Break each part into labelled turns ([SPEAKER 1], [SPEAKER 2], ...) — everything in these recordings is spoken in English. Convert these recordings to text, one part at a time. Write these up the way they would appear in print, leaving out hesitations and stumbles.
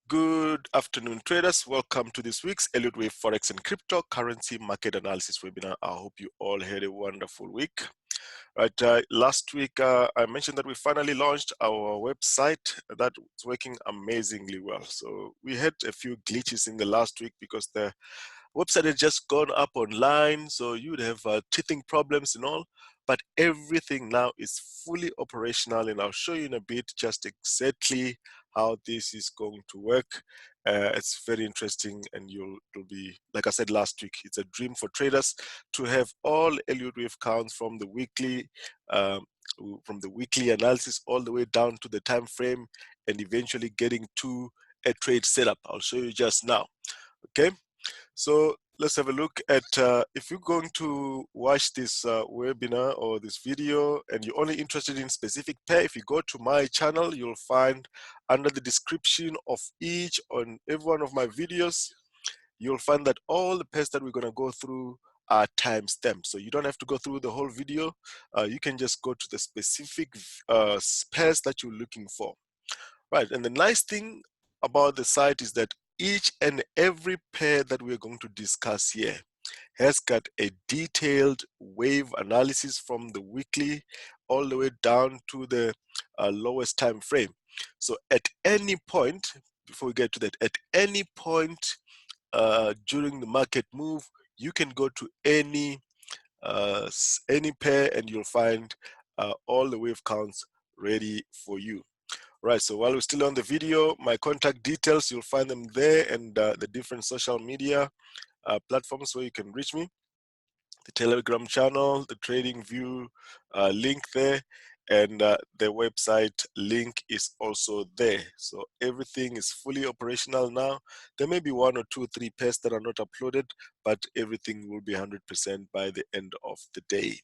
[SPEAKER 1] Good afternoon, traders. Welcome to this week's Elliott Wave Forex and Cryptocurrency Market Analysis webinar. I hope you all had a wonderful week. Right, last week I mentioned that we finally launched our website that's working amazingly well. So we had a few glitches in the last week because the website had just gone up online, so you'd have teething problems and all, but everything now is fully operational, and I'll show you in a bit just exactly how this is going to work. It's very interesting, and you'll be, like I said last week, it's a dream for traders to have all Elliott Wave counts from the weekly analysis all the way down to the time frame, and eventually getting to a trade setup. I'll show you just now. Okay, so let's have a look at, if you're going to watch this webinar or this video and you're only interested in specific pair, if you go to my channel, you'll find under the description of each and every one of my videos, you'll find that all the pairs that we're going to go through are timestamped. So you don't have to go through the whole video. You can just go to the specific pairs that you're looking for. Right, and the nice thing about the site is that each and every pair that we're going to discuss here has got a detailed wave analysis from the weekly all the way down to the lowest time frame. So at any point, before we get to that, at any point during the market move, you can go to any pair and you'll find all the wave counts ready for you. Right, so while we're still on the video, my contact details, you'll find them there, and the different social media platforms where you can reach me. The Telegram channel, the Trading View link there, and the website link is also there. So everything is fully operational now. There may be 1 or 2, 3 pairs that are not uploaded, but everything will be 100% by the end of the day.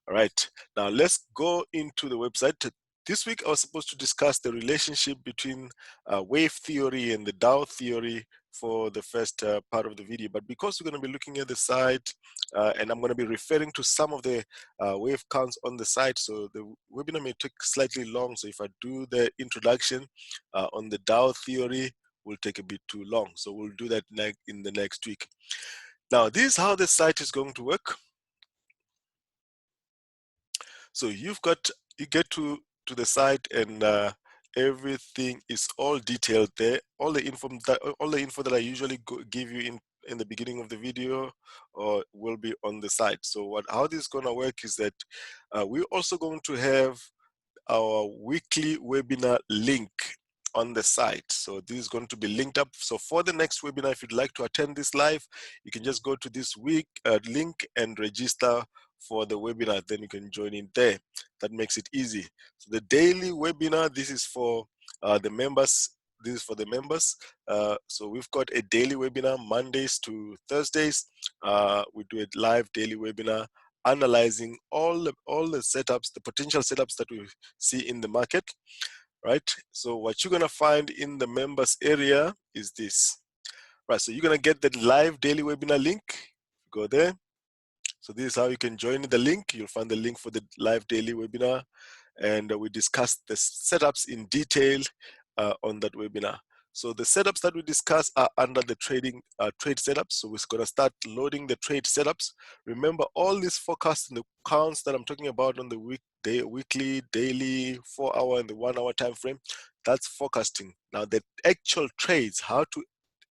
[SPEAKER 1] All right, now let's go into the website. This week, I was supposed to discuss the relationship between wave theory and the Dow theory for the first part of the video. But because we're going to be looking at the site, and I'm going to be referring to some of the wave counts on the site, so the webinar may take slightly long. So if I do the introduction on the Dow theory, will take a bit too long. So we'll do that in the next week. Now, this is how the site is going to work. So you get to the site, and everything is all detailed there. All the info that I usually give you in the beginning of the video will be on the site. So how this is going to work is that we're also going to have our weekly webinar link on the site. So this is going to be linked up. So for the next webinar, if you'd like to attend this live, you can just go to this link and register for the webinar. Then you can join in there. That makes it easy. So the daily webinar, this is for the members. This is for the members. So we've got a daily webinar Mondays to Thursdays. We do a live daily webinar analyzing all the setups, the potential setups that we see in the market. Right, so what you're gonna find in the members area is this. Right, so you're gonna get the live daily webinar link. Go there. So this is how you can join the link. You'll find the link for the live daily webinar, and we discussed the setups in detail on that webinar. So the setups that we discuss are under the trade setups. So we're gonna start loading the trade setups. Remember, all these forecasts and the counts that I'm talking about on the weekly, daily, 4-hour, and the 1-hour time frame, that's forecasting. Now the actual trades, how to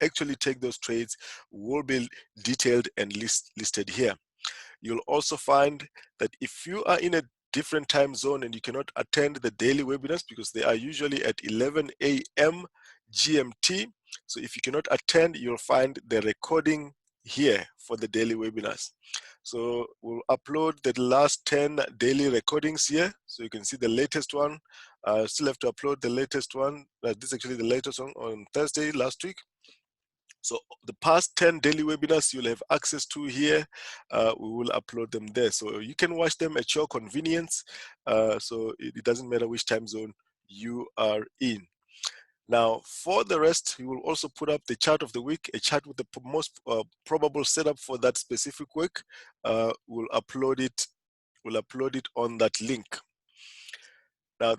[SPEAKER 1] actually take those trades, will be detailed and listed here. You'll also find that if you are in a different time zone and you cannot attend the daily webinars, because they are usually at 11 a.m. GMT. So if you cannot attend, you'll find the recording here for the daily webinars. So we'll upload the last 10 daily recordings here. So you can see the latest one. Still have to upload the latest one. This is actually the latest one on Thursday last week. So the past 10 daily webinars you'll have access to here. We will upload them there. So you can watch them at your convenience. So it doesn't matter which time zone you are in. Now, for the rest, we will also put up the chart of the week, a chart with the most probable setup for that specific week. We'll upload it on that link. Now,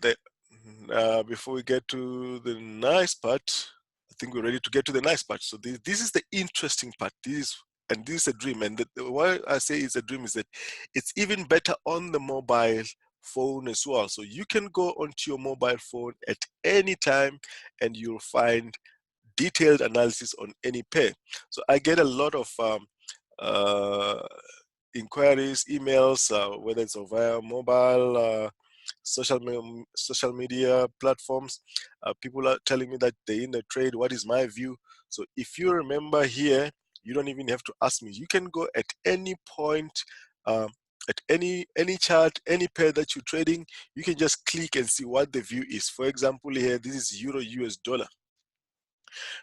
[SPEAKER 1] before we get to the nice part, I think we're ready to get to the nice part. So this is the interesting part. This is a dream. And why I say it's a dream is that it's even better on the mobile phone as well. So you can go onto your mobile phone at any time and you'll find detailed analysis on any pair. So I get a lot of inquiries, emails, whether it's via mobile, social media platforms. People are telling me that they're in a trade. What is my view? So if you remember here, you don't even have to ask me. You can go at any point, at any chart, any pair that you're trading. You can just click and see what the view is. For example, here this is Euro US dollar.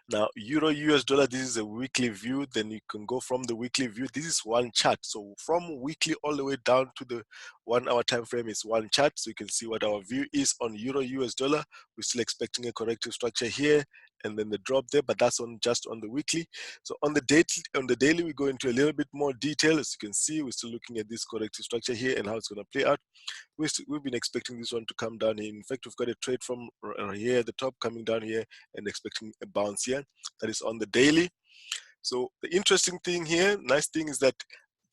[SPEAKER 1] Now, Euro US dollar, this is a weekly view. Then you can go from the weekly view. This is one chart. So from weekly all the way down to the 1 hour time frame is one chart. So you can see what our view is on Euro US dollar. We're still expecting a corrective structure here and then the drop there, but that's on just on the weekly. So on the daily, we go into a little bit more detail. As you can see, we're still looking at this corrective structure here and how it's going to play out. We've been expecting this one to come down here. In fact, we've got a trade from here at the top coming down here and expecting a bounce here. That is on the daily. So the interesting thing here, nice thing is that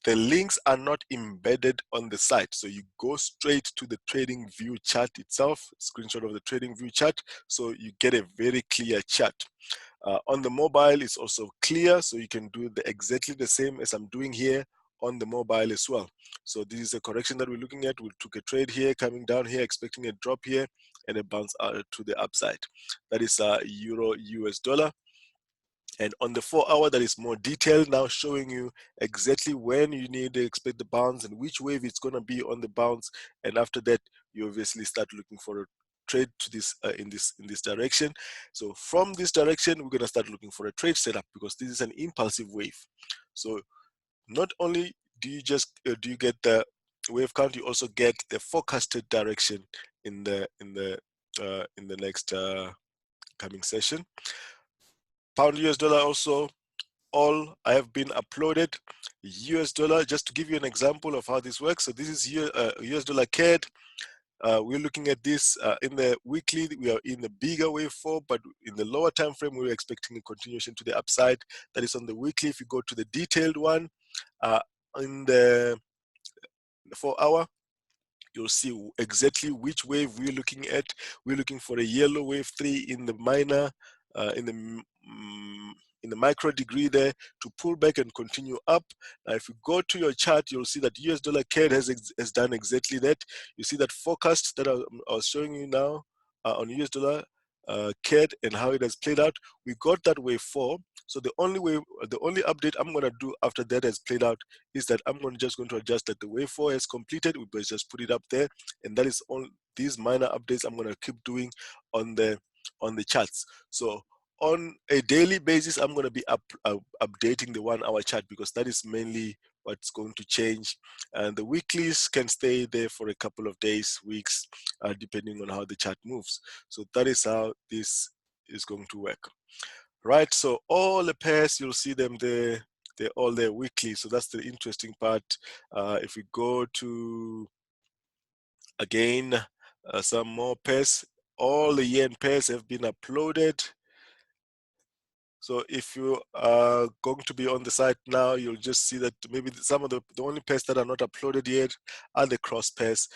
[SPEAKER 1] the links are not embedded on the site. So you go straight to the trading view chart itself, screenshot of the trading view chart. So you get a very clear chart. On the mobile, it's also clear. So you can do exactly the same as I'm doing here on the mobile as well. So this is a correction that we're looking at. We took a trade here, coming down here, expecting a drop here and a bounce to the upside. That is Euro US dollar. And on the 4 hour, that is more detailed, now showing you exactly when you need to expect the bounce and which wave it's going to be on the bounce. And after that, you obviously start looking for a trade to this in this direction. So from this direction, we're going to start looking for a trade setup because this is an impulsive wave. So not only do you get the wave count, you also get the forecasted direction in the next coming session. Pound US dollar also, all I have been uploaded. US dollar, just to give you an example of how this works. So this is US dollar CAD. We're looking at this in the weekly. We are in the bigger waveform, but in the lower time frame, we're expecting a continuation to the upside. That is on the weekly. If you go to the detailed one, in the 4 hour, you'll see exactly which wave we're looking at. We're looking for a yellow wave 3 in the minor, in the micro degree there to pull back and continue up. Now, if you go to your chart, you'll see that US dollar CAD has done exactly that. You see that forecast that I was showing you now on US dollar CAD and how it has played out. We got that wave 4. So the only update I'm going to do after that has played out is that I'm just going to adjust that the wave 4 has completed. We just put it up there, and that is all. These minor updates I'm going to keep doing on the charts. So on a daily basis, I'm going to be updating the 1 hour chart because that is mainly what's going to change. And the weeklies can stay there for a couple of days, weeks, depending on how the chart moves. So that is how this is going to work. Right, so all the pairs, you'll see them there. They're all there weekly. So that's the interesting part. If we go to, again, some more pairs, all the yen pairs have been uploaded. So if you are going to be on the site now, you'll just see that maybe some of the only pairs that are not uploaded yet are the cross pairs,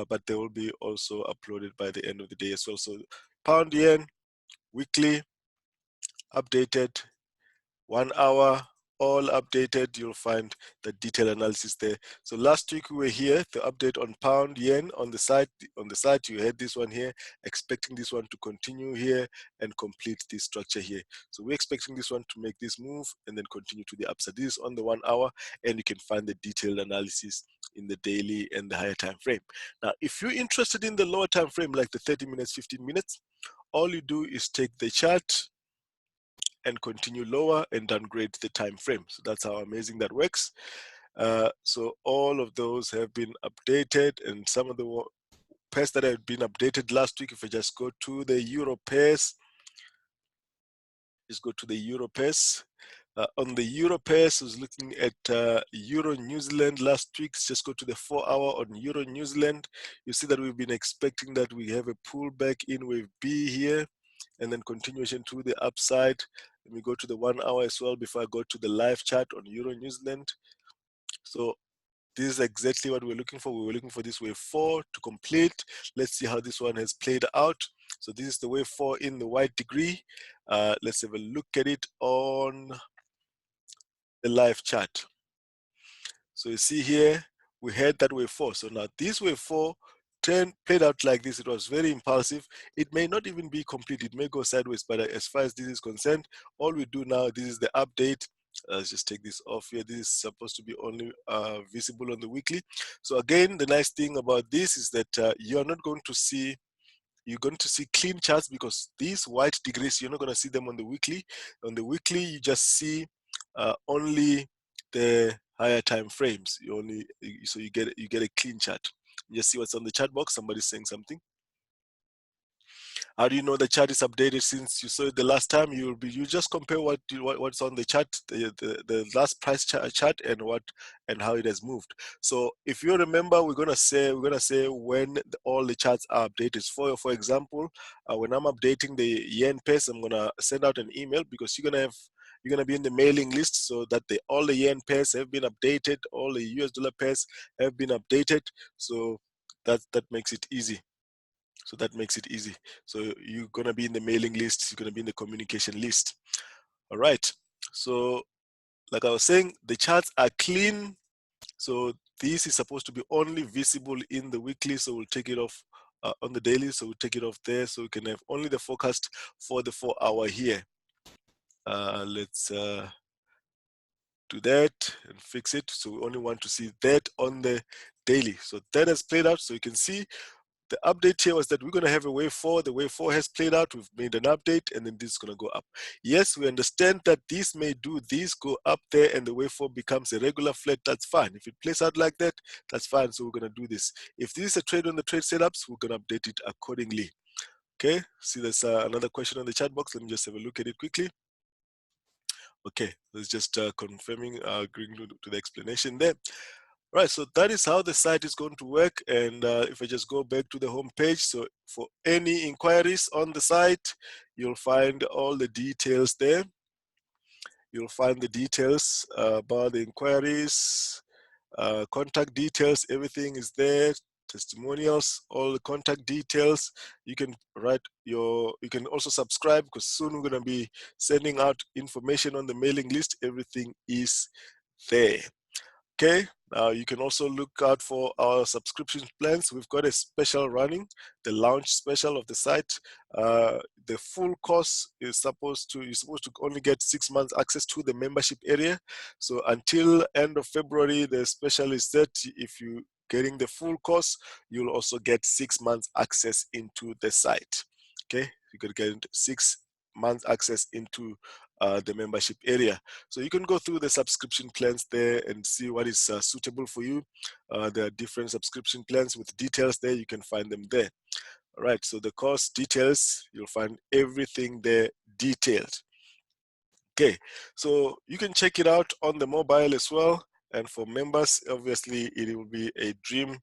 [SPEAKER 1] but they will be also uploaded by the end of the day as well. So pound yen, weekly, updated, 1 hour, all updated. You'll find the detailed analysis there. So last week we were here, the update on pound yen on the site. On the site, you had this one here, expecting this one to continue here and complete this structure here. So we're expecting this one to make this move and then continue to the upside. This is on the 1 hour, and you can find the detailed analysis in the daily and the higher time frame. Now, if you're interested in the lower time frame, like the 30 minutes, 15 minutes, all you do is take the chart and continue lower and downgrade the time frame. So that's how amazing that works. So all of those have been updated, and some of the pairs that have been updated last week, if I just go to the Euro pairs, just go to the Euro pairs. On the Euro pairs, I was looking at Euro New Zealand last week. Just go to the 4 hour on Euro New Zealand. You see that we've been expecting that we have a pullback in wave B here. and then continuation to the upside. Let me go to the 1 hour as well before I go to the live chart on Euro New Zealand. So this is exactly what we're looking for. We were looking for this wave 4 to complete. Let's see how this one has played out. So this is the wave 4 in the white degree. Let's have a look at it on the live chart. So you see here, we had that wave 4. So now this wave 4 played out like this. It was very impulsive. It may not even be complete. It may go sideways, but as far as this is concerned, all we do now, this is the update. Let's just take this off here. This is supposed to be only visible on the weekly. So again, the nice thing about this is that you're not going to see, you're going to see clean charts, because these white degrees, you're not going to see them on the weekly. On the weekly, you just see only the higher time frames. So you get a clean chart. You just see what's on the chart box. Somebody's saying something. How do you know the chart is updated since you saw it the last time? You just compare what's on the chart, the last price chart, and how it has moved. So if you remember, we're gonna say when all the charts are updated. For example, when I'm updating the yen pairs, I'm gonna send out an email, because you're gonna be in the mailing list, so that all the yen pairs have been updated, all the US dollar pairs have been updated. So that makes it easy. So that makes it easy. So you're gonna be in the mailing list, you're gonna be in the communication list. All right. So like I was saying, the charts are clean. So this is supposed to be only visible in the weekly. So we'll take it off on the daily. So we'll take it off there, so we can have only the forecast for the 4 hour here. Let's do that and fix it. So we only want to see that on the daily. So that has played out. So you can see the update here was that we're going to have a wave 4. The wave 4 has played out. We've made an update, and then this is going to go up. Yes, we understand that this may do this, go up there, and the wave 4 becomes a regular flat. That's fine. If it plays out like that, that's fine. So we're going to do this. If this is a trade on the trade setups, we're going to update it accordingly. Okay, see there's another question on the chat box. Let me just have a look at it quickly. Okay, let's just confirming, agreeing to the explanation there. Right, so that is how the site is going to work. And if I just go back to the home page, so for any inquiries on the site, you'll find all the details there. You'll find the details about the inquiries, contact details, everything is there. Testimonials, all the contact details. You can you can also subscribe, because soon we're going to be sending out information on the mailing list. Everything is there. Okay, now you can also look out for our subscription plans. We've got a special running, the launch special of the site. The full course is you're supposed to only get 6 months access to the membership area. So until end of February, the special is that if you're getting the full course, you'll also get 6 months access into the site. Okay, you could get 6 months access into the membership area. So you can go through the subscription plans there and see what is suitable for you. There are different subscription plans with details there. You can find them there. All right, so the course details, you'll find everything there detailed. Okay, so you can check it out on the mobile as well. And for members, obviously it will be a dream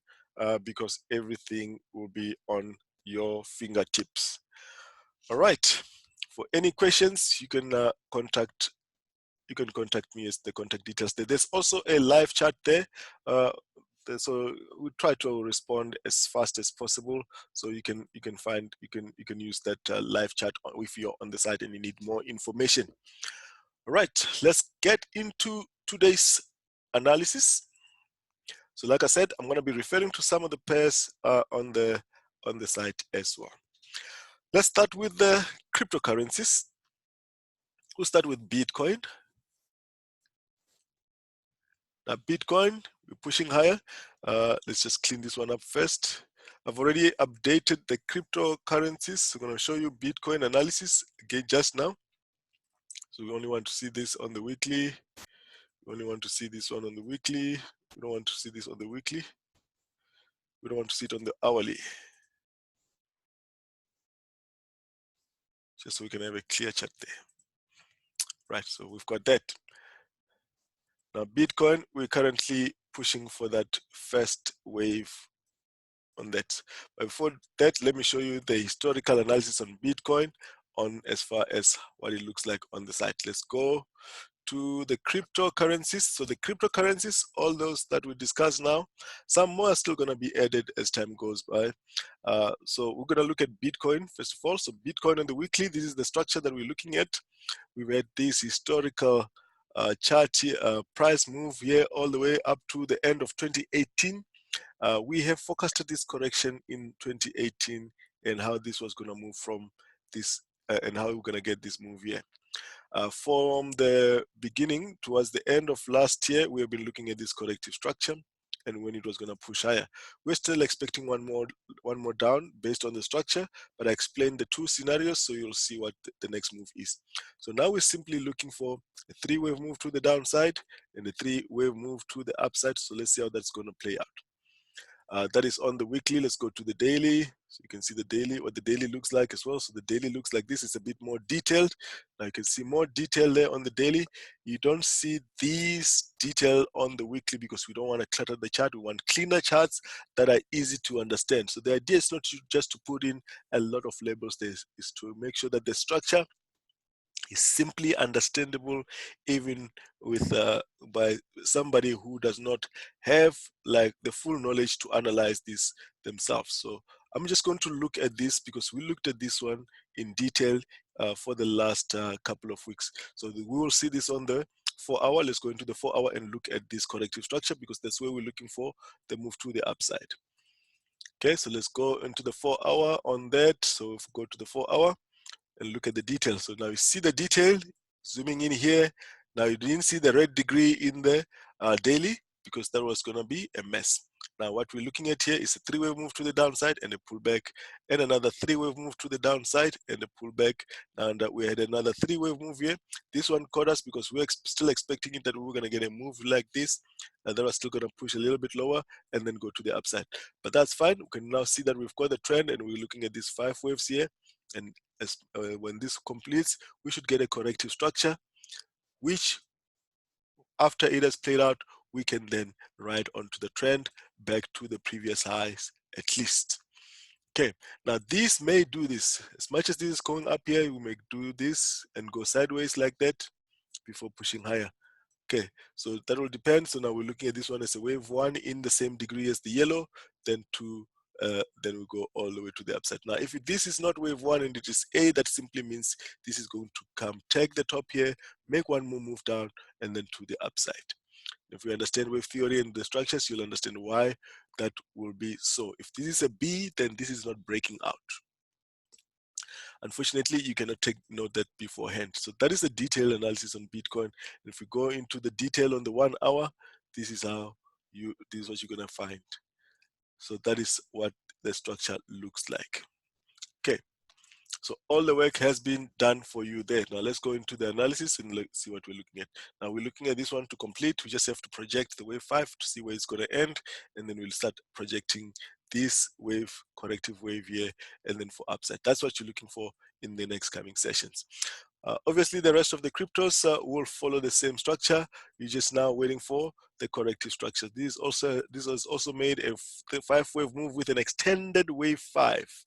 [SPEAKER 1] because everything will be on your fingertips. All right. For any questions, you can contact me as the contact details there. There's also a live chat there. So we try to respond as fast as possible. So you can use that live chat if you're on the site and you need more information. All right, let's get into today's analysis. So like I said, I'm going to be referring to some of the pairs on the site as well. Let's start with the cryptocurrencies. We'll start with Bitcoin. Now Bitcoin, we're pushing higher. Let's just clean this one up first. I've already updated the cryptocurrencies. So I'm going to show you Bitcoin analysis again just now. So we only want to see this on the weekly. We only want to see this one on the weekly. We don't want to see this on the weekly. We don't want to see it on the hourly. Just so we can have a clear chart there. Right, so we've got that. Now Bitcoin, we're currently pushing for that first wave on that. But before that, let me show you the historical analysis on Bitcoin on as far as what it looks like on the site. Let's go to the cryptocurrencies. So the cryptocurrencies, all those that we discussed now, some more are still going to be added as time goes by. So we're going to look at Bitcoin first of all. So Bitcoin on the weekly, this is the structure that we're looking at. We've had this historical chart here, price move here all the way up to the end of 2018. We have forecasted this correction in 2018 and how this was going to move from this and how we're going to get this move here. From the beginning towards the end of last year, we have been looking at this corrective structure and when it was going to push higher. We're still expecting one more down based on the structure, but I explained the two scenarios so you'll see what the next move is. So now we're simply looking for a three-wave move to the downside and a three-wave move to the upside. So let's see how that's going to play out. That is on the weekly. Let's go to the daily. So you can see the daily, what the daily looks like as well. So the daily looks like this. It's a bit more detailed. Now you can see more detail there on the daily. You don't see these detail on the weekly because we don't want to clutter the chart. We want cleaner charts that are easy to understand. So the idea is not just to put in a lot of labels there, is to make sure that the structure is simply understandable even with by somebody who does not have like the full knowledge to analyze this themselves. So I'm just going to look at this because we looked at this one in detail for the last couple of weeks. So we will see this on the 4 hour. Let's go into the 4 hour and look at this corrective structure because that's where we're looking for the move to the upside. Okay, so let's go into the 4 hour on that. So if we go to the 4 hour and look at the detail. So now you see the detail, zooming in here. Now you didn't see the red degree in the daily because that was going to be a mess. Now what we're looking at here is a three-wave move to the downside and a pullback, and another three-wave move to the downside and a pullback, and we had another three-wave move here. This one caught us because we're still expecting it that we were going to get a move like this, and that was still going to push a little bit lower and then go to the upside. But that's fine. We can now see that we've got the trend and we're looking at these 5 waves here, and when this completes, we should get a corrective structure, which after it has played out, we can then ride onto the trend back to the previous highs at least. Okay, now this may do this. As much as this is going up here, we may do this and go sideways like that before pushing higher. Okay, so that will depend. So now we're looking at this one as a wave 1 in the same degree as the yellow, then 2, then we go all the way to the upside. Now, if this is not wave 1 and it is A, that simply means this is going to come, take the top here, make one more move down, and then to the upside. If you understand wave theory and the structures, you'll understand why that will be so. If this is a B, then this is not breaking out. Unfortunately, you cannot note that beforehand. So that is the detailed analysis on Bitcoin. And if we go into the detail on the 1 hour, this is what you're gonna find. So that is what the structure looks like. Okay, so all the work has been done for you there. Now let's go into the analysis and see what we're looking at. Now we're looking at this one to complete. We just have to project the wave 5 to see where it's going to end, and then we'll start projecting this wave, corrective wave here, and then for upside. That's what you're looking for in the next coming sessions. Obviously, the rest of the cryptos will follow the same structure. You're just now waiting for the corrective structure. This has also made a 5-wave move with an extended wave 5.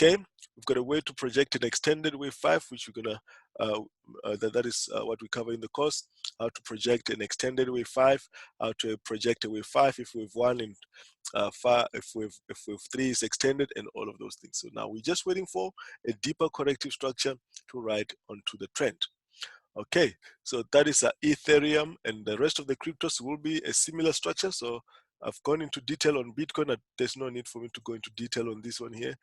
[SPEAKER 1] Okay, we've got a way to project an extended wave 5, which we're gonna that is what we cover in the course. How to project an extended wave 5, how to project a wave 5 if wave 1 and if wave 3 is extended, and all of those things. So now we're just waiting for a deeper corrective structure to ride onto the trend. Okay, so that is Ethereum, and the rest of the cryptos will be a similar structure. So I've gone into detail on Bitcoin. There's no need for me to go into detail on this one here.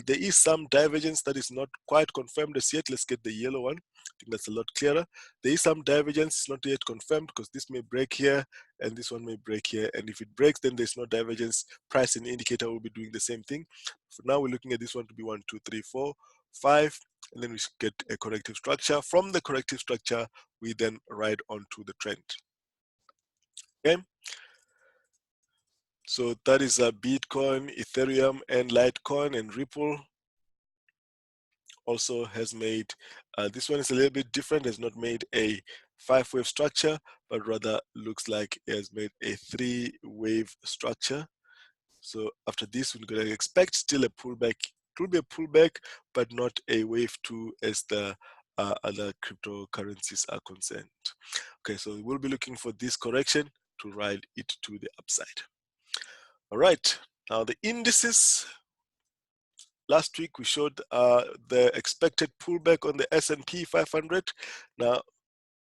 [SPEAKER 1] There is some divergence that is not quite confirmed as yet. Let's get the yellow one. I think that's a lot clearer. There is some divergence, not yet confirmed, because this may break here and this one may break here. And if it breaks, then there's no divergence. Price and indicator will be doing the same thing. For now, we're looking at this one to be 1, 2, 3, 4, 5. And then we get a corrective structure. From the corrective structure, we then ride onto the trend. Okay. So that is Bitcoin, Ethereum, and Litecoin, and Ripple also has made, this one is a little bit different, has not made a 5-wave structure, but rather looks like it has made a 3-wave structure. So after this, we're going to expect still a pullback It will be a pullback, but not a wave 2 as the other cryptocurrencies are concerned. Okay, so we'll be looking for this correction to ride it to the upside. All right, now the indices. Last week we showed the expected pullback on the S&P 500. Now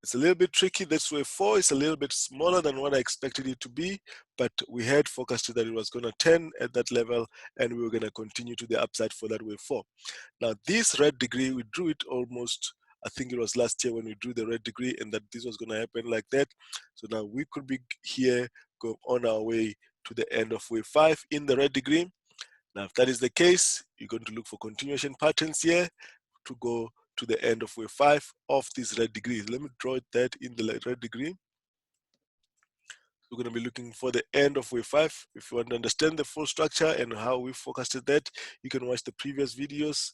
[SPEAKER 1] it's a little bit tricky. This wave 4 is a little bit smaller than what I expected it to be, but we had forecasted that it was going to turn at that level and we were going to continue to the upside for that wave 4. Now this red degree, we drew it almost, I think it was last year when we drew the red degree, and that this was going to happen like that. So now we could be here, go on our way to the end of wave 5 in the red degree. Now if that is the case, you're going to look for continuation patterns here to go to the end of wave 5 of this red degree. Let me draw that in the red degree. We're going to be looking for the end of wave 5. If you want to understand the full structure and how we forecasted that, you can watch the previous videos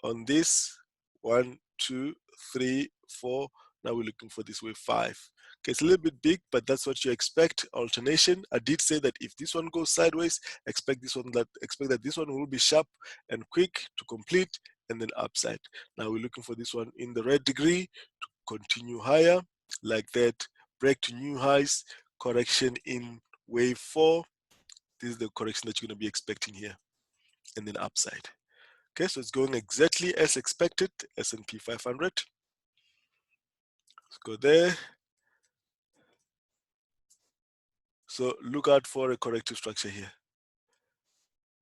[SPEAKER 1] on this. 1, 2, 3, 4. Now we're looking for this wave 5. Okay, it's a little bit big, but that's what you expect. Alternation. I did say that if this one goes sideways, expect that this one will be sharp and quick to complete, and then upside. Now we're looking for this one in the red degree to continue higher like that, break to new highs, correction in wave 4. This is the correction that you're going to be expecting here, and then upside. Okay, so it's going exactly as expected. S&P 500. Let's go there. So look out for a corrective structure here.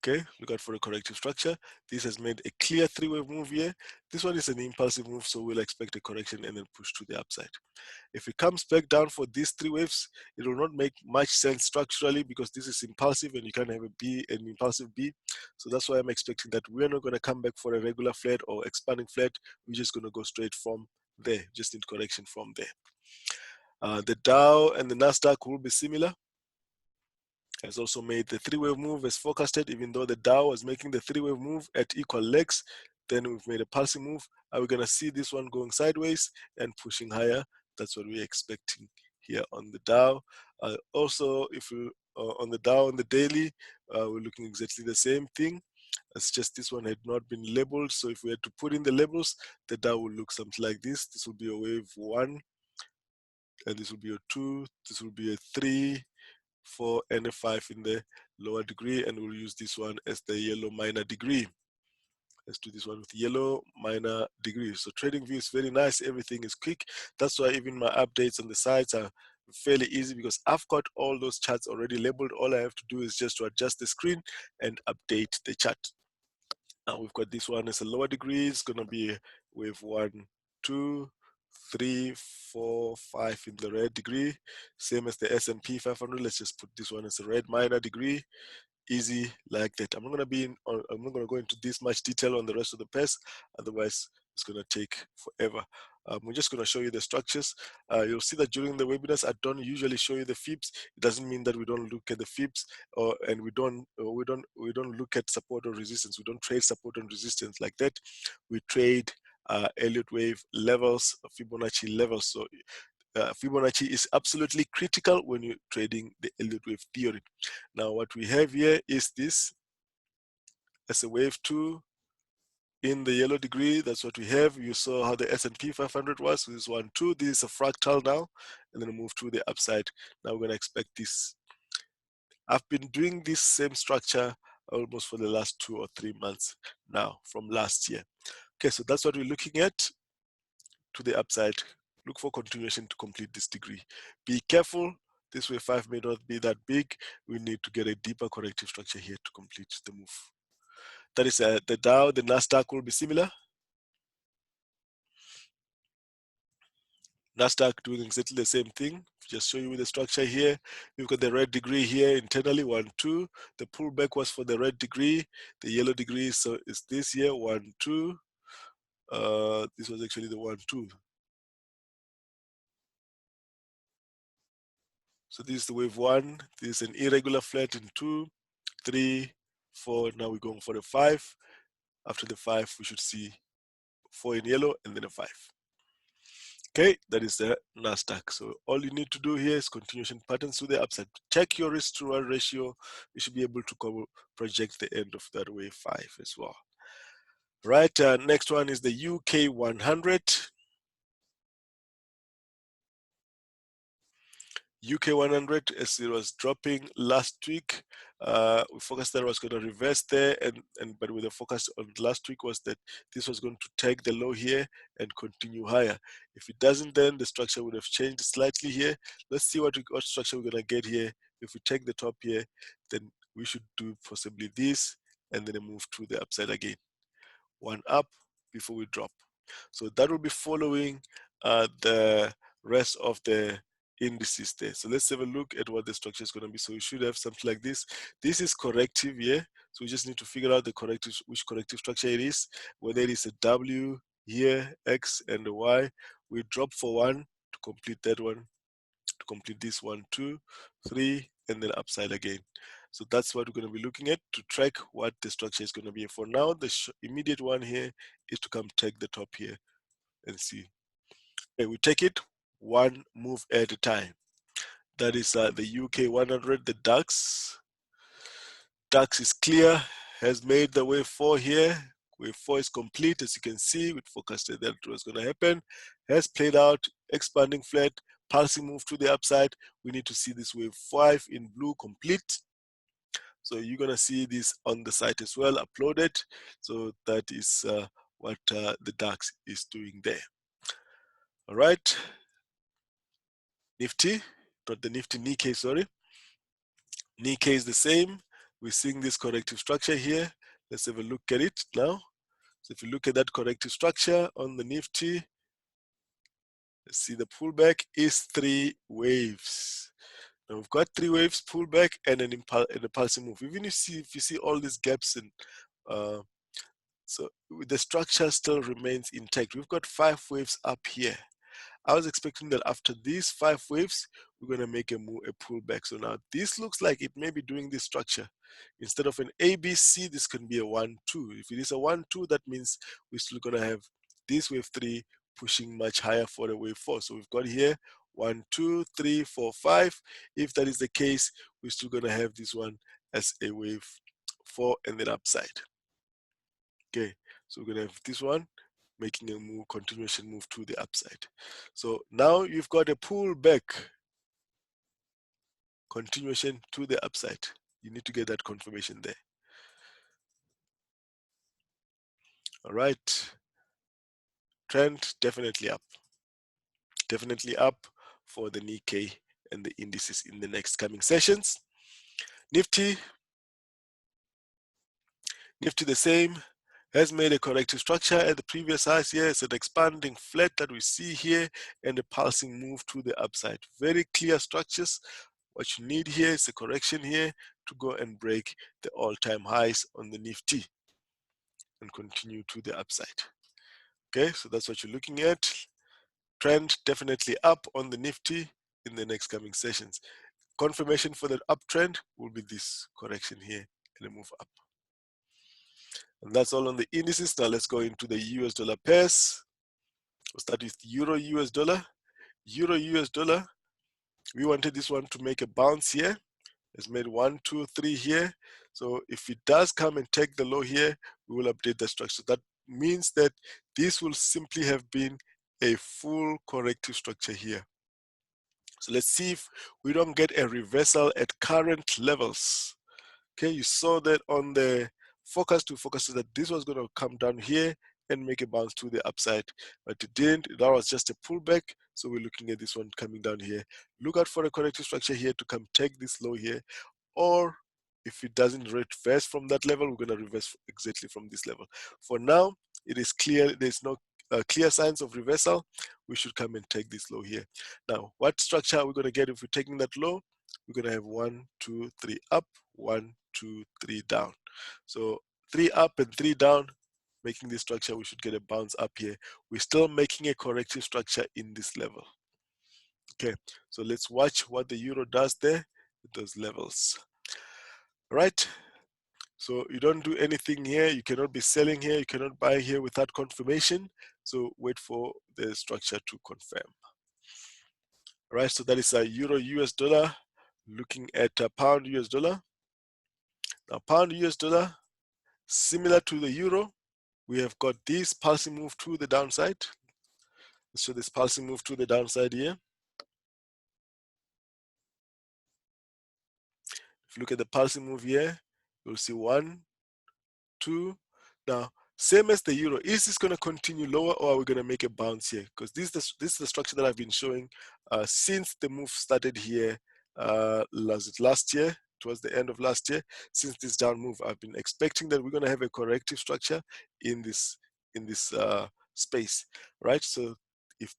[SPEAKER 1] Okay, look out for a corrective structure. This has made a clear 3-wave move here. This one is an impulsive move, so we'll expect a correction and then push to the upside. If it comes back down for these 3 waves, it will not make much sense structurally because this is impulsive and you can't have an impulsive B. So that's why I'm expecting that we're not going to come back for a regular flat or expanding flat. We're just going to go straight from there, just in correction from there. The Dow and the NASDAQ will be similar. Has also made the 3-wave move as forecasted, even though the Dow was making the 3-wave move at equal legs. Then we've made a pulsing move. Are we going to see this one going sideways and pushing higher? That's what we're expecting here on the Dow. Also, if we on the Dow on the daily, we're looking exactly the same thing. It's just this one had not been labeled. So if we had to put in the labels, the Dow will look something like this. This will be a wave 1, and this will be a 2. This will be a 3, 4, and a 5 in the lower degree, and we'll use this one as the yellow minor degree. Let's do this one with yellow minor degree. So trading view is very nice. Everything is quick. That's why even my updates on the sites are fairly easy because I've got all those charts already labeled. All I have to do is just to adjust the screen and update the chart. Now we've got this one as a lower degree. It's going to be wave 1, 2, 3, 4, 5 in the red degree. Same as the S&P 500. Let's just put this one as a red minor degree. Easy like that. I'm not going to go into this much detail on the rest of the pairs. Otherwise, it's going to take forever. We're just going to show you the structures. You'll see that during the webinars, I don't usually show you the fibs. It doesn't mean that we don't look at the fibs, and we don't look at support or resistance. We don't trade support and resistance like that. We trade Elliott Wave levels, Fibonacci levels. So Fibonacci is absolutely critical when you're trading the Elliott Wave theory. Now, what we have here is this as a wave 2 in the yellow degree. That's what we have. You saw how the S&P 500 was. This is 1, 2. This is a fractal now, and then move to the upside. Now we're going to expect this. I've been doing this same structure almost for the last 2 or 3 months now from last year. Okay, so that's what we're looking at to the upside. Look for continuation to complete this degree. Be careful. This wave 5 may not be that big. We need to get a deeper corrective structure here to complete the move. That is the Dow, the NASDAQ will be similar. NASDAQ doing exactly the same thing. Just show you the structure here. We've got the red degree here internally, 1, 2. The pullback was for the red degree. The yellow degree so is this here, 1, 2. This was actually the 1, 2. So this is the wave 1. This is an irregular flat in 2, 3, 4. Now we're going for the 5. After the 5, we should see 4 in yellow and then a 5. Okay, that is the NASDAQ. So all you need to do here is continuation patterns to the upside. Check your risk to reward ratio. You should be able to project the end of that wave 5 as well. Right, next one is the UK 100. UK 100, as it was dropping last week, we focused that it was going to reverse there, but with the focus on last week was that this was going to take the low here and continue higher. If it doesn't, then the structure would have changed slightly here. Let's see what structure we're going to get here. If we take the top here, then we should do possibly this, and then a move to the upside again. One up before we drop. So that will be following the rest of the indices there. So let's have a look at what the structure is going to be. So we should have something like this. This is corrective here. So we just need to figure out the corrective, which corrective structure it is, whether it is a W here, X and a Y. We drop for one to complete that one, to complete this 1, 2, 3, and then upside again. So that's what we're going to be looking at to track what the structure is going to be. For now, the immediate one here is to come take the top here and see. Okay, we take it one move at a time. That is the UK 100, the DAX. DAX is clear, has made the wave 4 here. Wave 4 is complete, as you can see. We forecasted that it was going to happen. Has played out, expanding flat, pulsing move to the upside. We need to see this wave 5 in blue complete. So you're going to see this on the site as well, uploaded. So that is what the DAX is doing there. All right. Nifty, not the Nifty, Nikkei, sorry. Nikkei is the same. We're seeing this corrective structure here. Let's have a look at it now. So if you look at that corrective structure on the Nifty, let's see the pullback is 3 waves. Now we've got 3 waves, pullback and an impulsive move. Even if you see all these gaps in, so the structure still remains intact. We've got 5 waves up here. I was expecting that after these 5 waves, we're going to make a pullback. So now this looks like it may be doing this structure. Instead of an ABC, this can be a 1, 2. If it is a 1, 2, that means we're still going to have this wave 3 pushing much higher for the wave 4. So we've got here 1, 2, 3, 4, 5. If that is the case, we're still going to have this one as a wave 4 and then upside. Okay, so we're going to have this one making a move, continuation move to the upside. So now you've got a pullback, continuation to the upside. You need to get that confirmation there. All right, trend definitely up. Definitely up for the Nikkei and the indices in the next coming sessions. Nifty the same. Has made a corrective structure at the previous highs here. It's an expanding flat that we see here and a pulsing move to the upside. Very clear structures. What you need here is a correction here to go and break the all-time highs on the Nifty and continue to the upside. Okay, so that's what you're looking at. Trend definitely up on the Nifty in the next coming sessions. Confirmation for the uptrend will be this correction here and a move up. And that's all on the indices. Now let's go into the US dollar pairs. We'll start with Euro US dollar. Euro US dollar, we wanted this one to make a bounce here. It's made 1, 2, 3 here. So if it does come and take the low here, we will update the structure. That means that this will simply have been a full corrective structure here. So let's see if we don't get a reversal at current levels. Okay, you saw that on the forecast, we forecasted that this was going to come down here and make a bounce to the upside, but it didn't. That was just a pullback. So we're looking at this one coming down here. Look out for a corrective structure here to come take this low here, or if it doesn't reverse from that level, we're going to reverse exactly from this level. For now, it is clear there's no clear signs of reversal. We should come and take this low here. Now, what structure are we going to get if we're taking that low? We're going to have 1, 2, 3 up, 1, 2, 3 down. So 3 up and 3 down, making this structure, we should get a bounce up here. We're still making a corrective structure in this level. Okay, so let's watch what the euro does there with those levels. All right, so you don't do anything here. You cannot be selling here. You cannot buy here without confirmation. So wait for the structure to confirm. All right, so that is a Euro US dollar. Looking at a pound US dollar. Now pound US dollar, similar to the euro, we have got this pulsing move to the downside. So this pulsing move to the downside here. If you look at the pulsing move here, you'll see 1, 2. Now, same as the euro, is this going to continue lower, or are we going to make a bounce here? Because this is the structure that I've been showing since the move started here last year, towards the end of last year. Since this down move, I've been expecting that we're going to have a corrective structure in this space, right? So if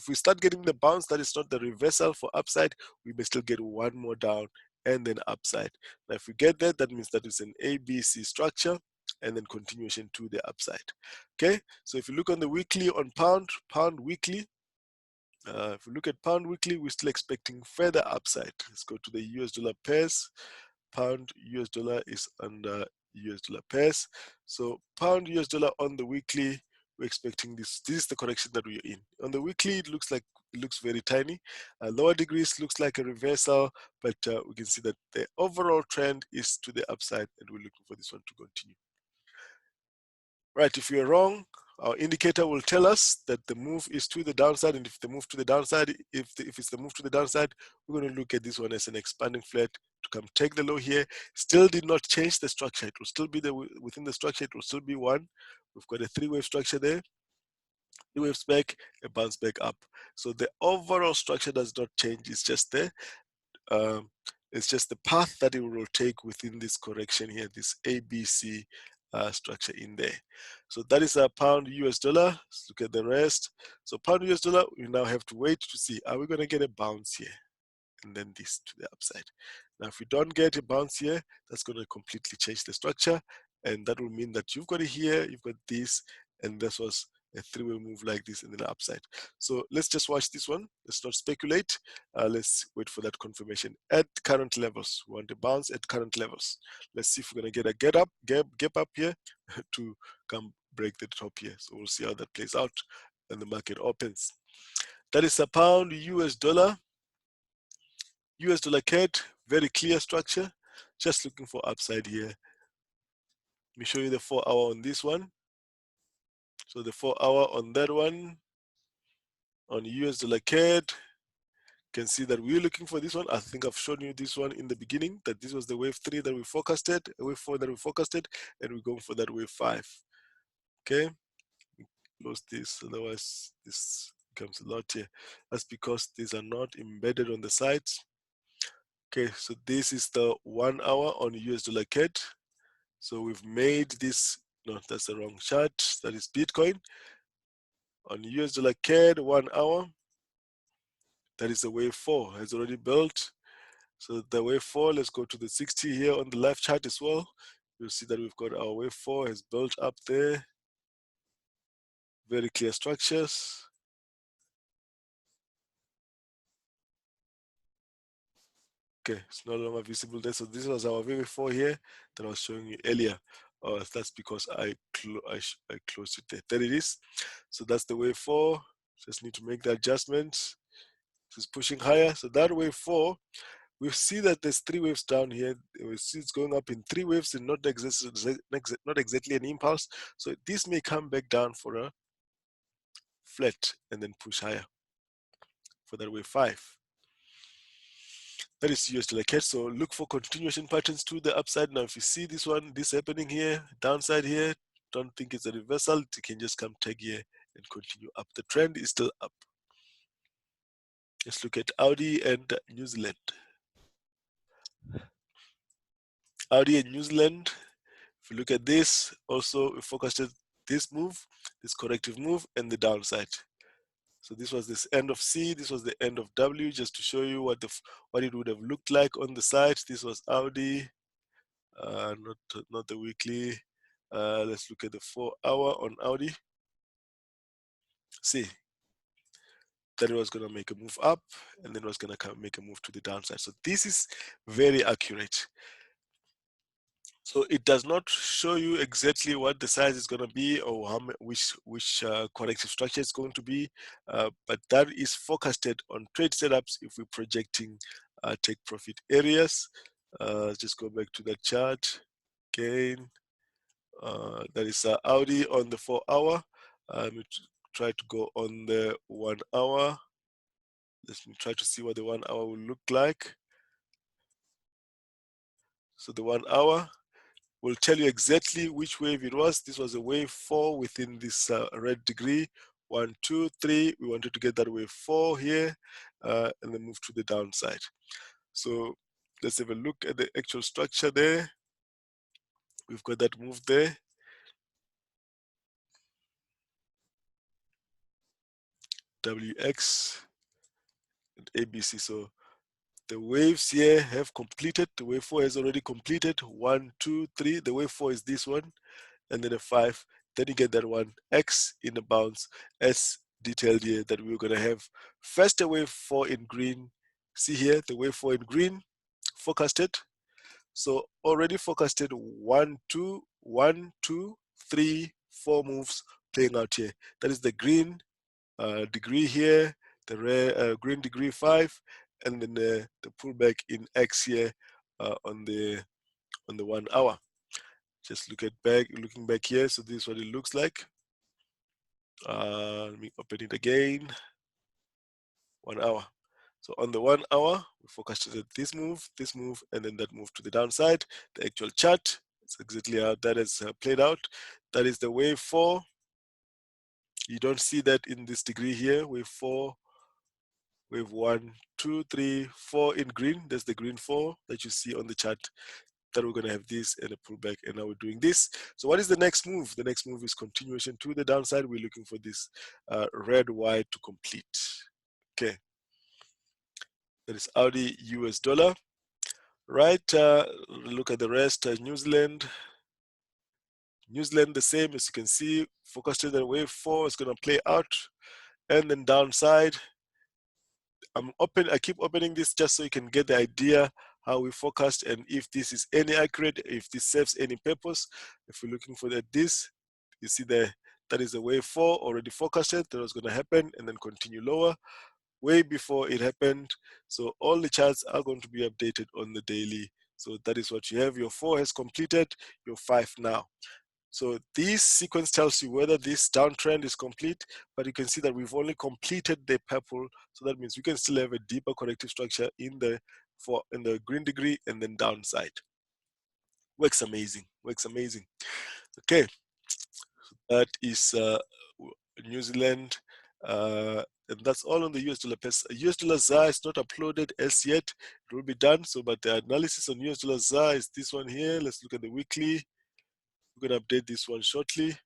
[SPEAKER 1] we start getting the bounce, that is not the reversal for upside, we may still get one more down and then upside. Now, if we get that, that means that it's an ABC structure and then continuation to the upside. Okay, so if you look on the weekly on pound weekly, if we look at pound weekly, we're still expecting further upside. Let's go to the US dollar pairs. Pound US dollar is under US dollar pairs. So pound US dollar on the weekly, we're expecting this. This is the correction that we're in. On the weekly, it looks very tiny. Lower degrees looks like a reversal, but we can see that the overall trend is to the upside, and we're looking for this one to continue. Right, if we are wrong, our indicator will tell us that the move is to the downside, and if the move to the downside, if it's the move to the downside, we're going to look at this one as an expanding flat to come take the low here. Still did not change the structure. It will still be within the structure. It will still be one. We've got a 3-wave structure there. 3 waves back, a bounce back up. So the overall structure does not change. It's just there. It's just the path that it will take within this correction here, this ABC structure in there. So that is a pound US dollar. Let's look at the rest. So pound US dollar, we now have to wait to see, are we going to get a bounce here? And then this to the upside. Now, if we don't get a bounce here, that's going to completely change the structure. And that will mean that you've got it here, you've got this, and this was a 3-way move like this and then upside. So let's just watch this one. Let's not speculate. Let's wait for that confirmation at current levels. We want a bounce at current levels. Let's see if we're going to get a gap up here to come break the top here. So we'll see how that plays out when the market opens. That is a pound US dollar. US dollar CAD, very clear structure. Just looking for upside here. Let me show you the 4-hour on this one. So the 4-hour on that one, on US dollar CAD, you can see that we're looking for this one. I think I've shown you this one in the beginning, that this was the wave 3 that we forecasted, wave 4 that we forecasted, and we're going for that wave 5. Okay, close this, otherwise this becomes a lot here. That's because these are not embedded on the sides. Okay, so this is the 1-hour on US dollar CAD. So we've made this, no, that's the wrong chart. That is Bitcoin. On US dollar CAD, 1-hour. That is the wave 4, has already built. So the wave 4, let's go to the 60 here on the left chart as well. You'll see that we've got our wave 4 has built up there. Very clear structures. Okay, it's no longer visible there. So this was our wave 4 here that I was showing you earlier. That's because I closed it there. There it is. So that's the wave 4. Just need to make the adjustment. This is pushing higher. So that wave 4, we see that there's 3 waves down here. We see it's going up in 3 waves and not exactly an impulse. So this may come back down for a flat and then push higher for that wave 5. That is US dollar CAD. So look for continuation patterns to the upside. Now, if you see this one, this happening here, downside here, don't think it's a reversal. It can just come tag here and continue up. The trend is still up. Let's look at Audi and New Zealand. Audi and New Zealand. If you look at this, also we focused on this move, this corrective move, and the downside. So this was this end of C, this was the end of W, just to show you what it would have looked like on the side. This was Audi, not the weekly. Let's look at the 4-hour on Audi. See that it was going to make a move up, and then it was going to make a move to the downside. So this is very accurate. So it does not show you exactly what the size is going to be or which corrective structure is going to be, but that is forecasted on trade setups if we're projecting take profit areas. Just go back to that chart again. That is Audi on the 4 hour. Let me try to go on the 1 hour. Let me try to see what the 1 hour will look like. So the 1 hour will tell you exactly which wave it was. This was a wave 4 within this red degree. 1, 2, 3. We wanted to get that wave 4 here and then move to the downside. So let's have a look at the actual structure there. We've got that move there. WX and ABC. So the waves here have completed. The wave 4 has already completed. 1, 2, 3. The wave 4 is this one, and then a 5. Then you get that one X in the bounce as detailed here that we're gonna have. First the wave 4 in green. See here the wave 4 in green, forecasted. So already forecasted 1, 2, 1, 2, 3, 4 moves playing out here. That is the green degree here, the red green degree 5, and then the pullback in X here on the 1 hour. Just looking back here. So this is what it looks like. Let me open it again. 1 hour. So on the 1 hour, we focused on this move, and then that move to the downside. The actual chart, it's exactly how that has played out. That is the wave 4. You don't see that in this degree here. Wave 4, wave 1, 2, 3, 4 in green. That's the green 4 that you see on the chart. That we're going to have this and a pullback, and now we're doing this. So what is the next move? The next move is continuation to the downside. We're looking for this red Y to complete. Okay, that is Audi US dollar. Right, look at the rest. New Zealand the same, as you can see, focused on the wave 4 is going to play out, and then downside. I keep opening this just so you can get the idea how we forecast and if this is any accurate, if this serves any purpose. If we're looking for this, you see that is a wave 4 already forecasted that was going to happen and then continue lower way before it happened. So all the charts are going to be updated on the daily. So that is what you have. Your 4 has completed, your 5 now. So this sequence tells you whether this downtrend is complete, but you can see that we've only completed the purple. So that means we can still have a deeper corrective structure in the green degree and then downside. Works amazing, works amazing. Okay, that is New Zealand. And that's all on the US dollar pair. US dollar ZAR is not uploaded as yet. It will be done. So, but the analysis on US dollar ZAR is this one here. Let's look at the weekly. We're going to update this one shortly.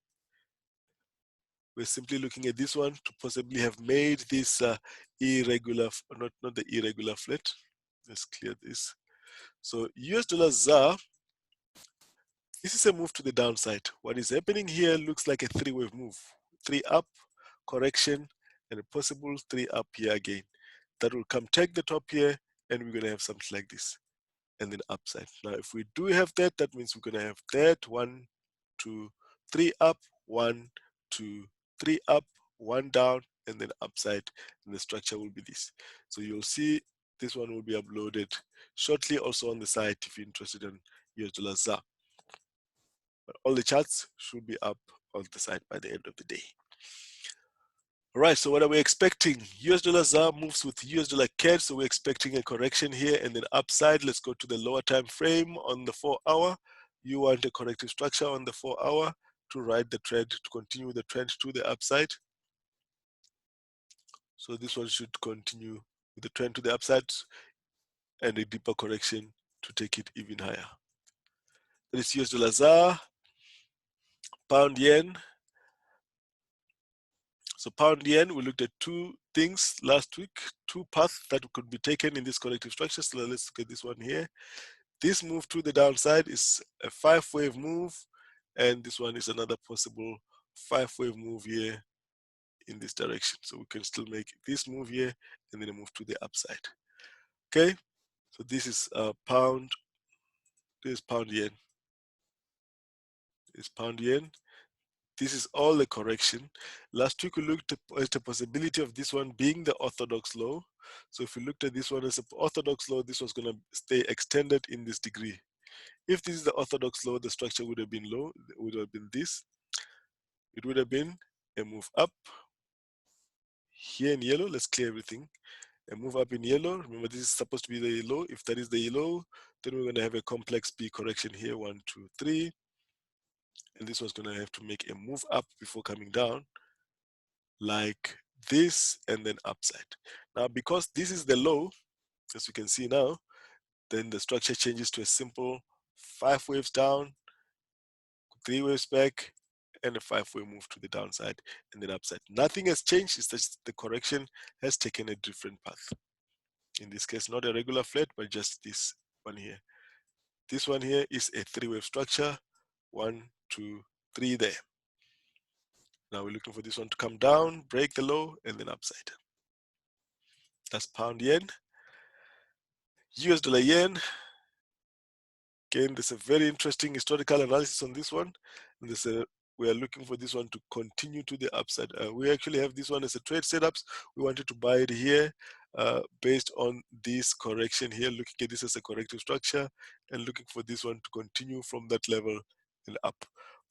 [SPEAKER 1] We're simply looking at this one to possibly have made this irregular, not the irregular flat. Let's clear this. So US dollar ZAR, this is a move to the downside. What is happening here looks like a 3-wave move. 3 up, correction, and a possible 3 up here again. That will come take the top here, and we're going to have something like this, and then upside. Now, if we do have that, that means we're going to have that 1, 2, 3 up, 1, 2, 3 up, 1 down, and then upside, and the structure will be this. So you'll see this one will be uploaded shortly also on the site if you're interested in US dollar ZAR. But all the charts should be up on the site by the end of the day. All right, so what are we expecting? US dollar ZAR moves with US dollar CAD, so we're expecting a correction here and then upside. Let's go to the lower time frame on the 4 hour. You want a corrective structure on the 4 hour to ride the trend, to continue the trend to the upside. So this one should continue with the trend to the upside and a deeper correction to take it even higher. That is US dollar ZAR, pound yen. So pound yen, we looked at 2 things last week, 2 paths that could be taken in this corrective structure. So let's look at this one here. This move to the downside is a 5-wave move, and this one is another possible 5-wave move here in this direction. So we can still make this move here and then a move to the upside. Okay, so this is pound, this is pound yen. This is pound yen. This is all the correction. Last week we looked at the possibility of this one being the orthodox low. So if we looked at this one as an orthodox low, this was going to stay extended in this degree. If this is the orthodox low, the structure would have been low, it would have been this. It would have been a move up here in yellow. Let's clear everything. A move up in yellow. Remember, this is supposed to be the low. If that is the low, then we're going to have a complex B correction here. 1, 2, 3. And this one's going to have to make a move up before coming down like this and then upside. Now, because this is the low, as you can see now, then the structure changes to a simple 5 waves down, 3 waves back, and a 5-way move to the downside and then upside. Nothing has changed, it's just the correction has taken a different path. In this case, not a regular flat, but just this one here. This one here is a 3-wave structure. 1, 2, 3 there. Now we're looking for this one to come down, break the low, and then upside. That's pound yen. US dollar yen. Again, there's a very interesting historical analysis on this one. And we are looking for this one to continue to the upside. We actually have this one as a trade setups. We wanted to buy it here based on this correction here, looking at this as a corrective structure and looking for this one to continue from that level and up.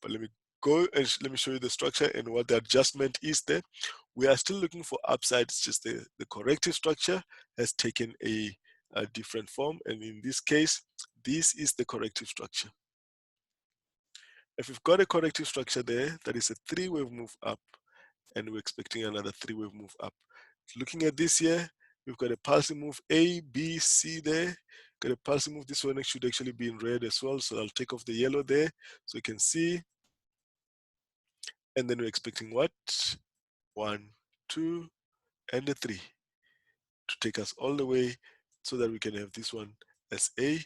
[SPEAKER 1] But let me go and let me show you the structure and what the adjustment is there. We are still looking for upside. It's just the corrective structure has taken a different form. And in this case, this is the corrective structure. If we've got a corrective structure there, that is a 3-wave move up, and we're expecting another 3-wave move up. Looking at this here, we've got a pulsing move A, B, C there. Got a pulsing move. This one should actually be in red as well. So I'll take off the yellow there so you can see. And then we're expecting what? 1, 2, and a 3 to take us all the way so that we can have this one as a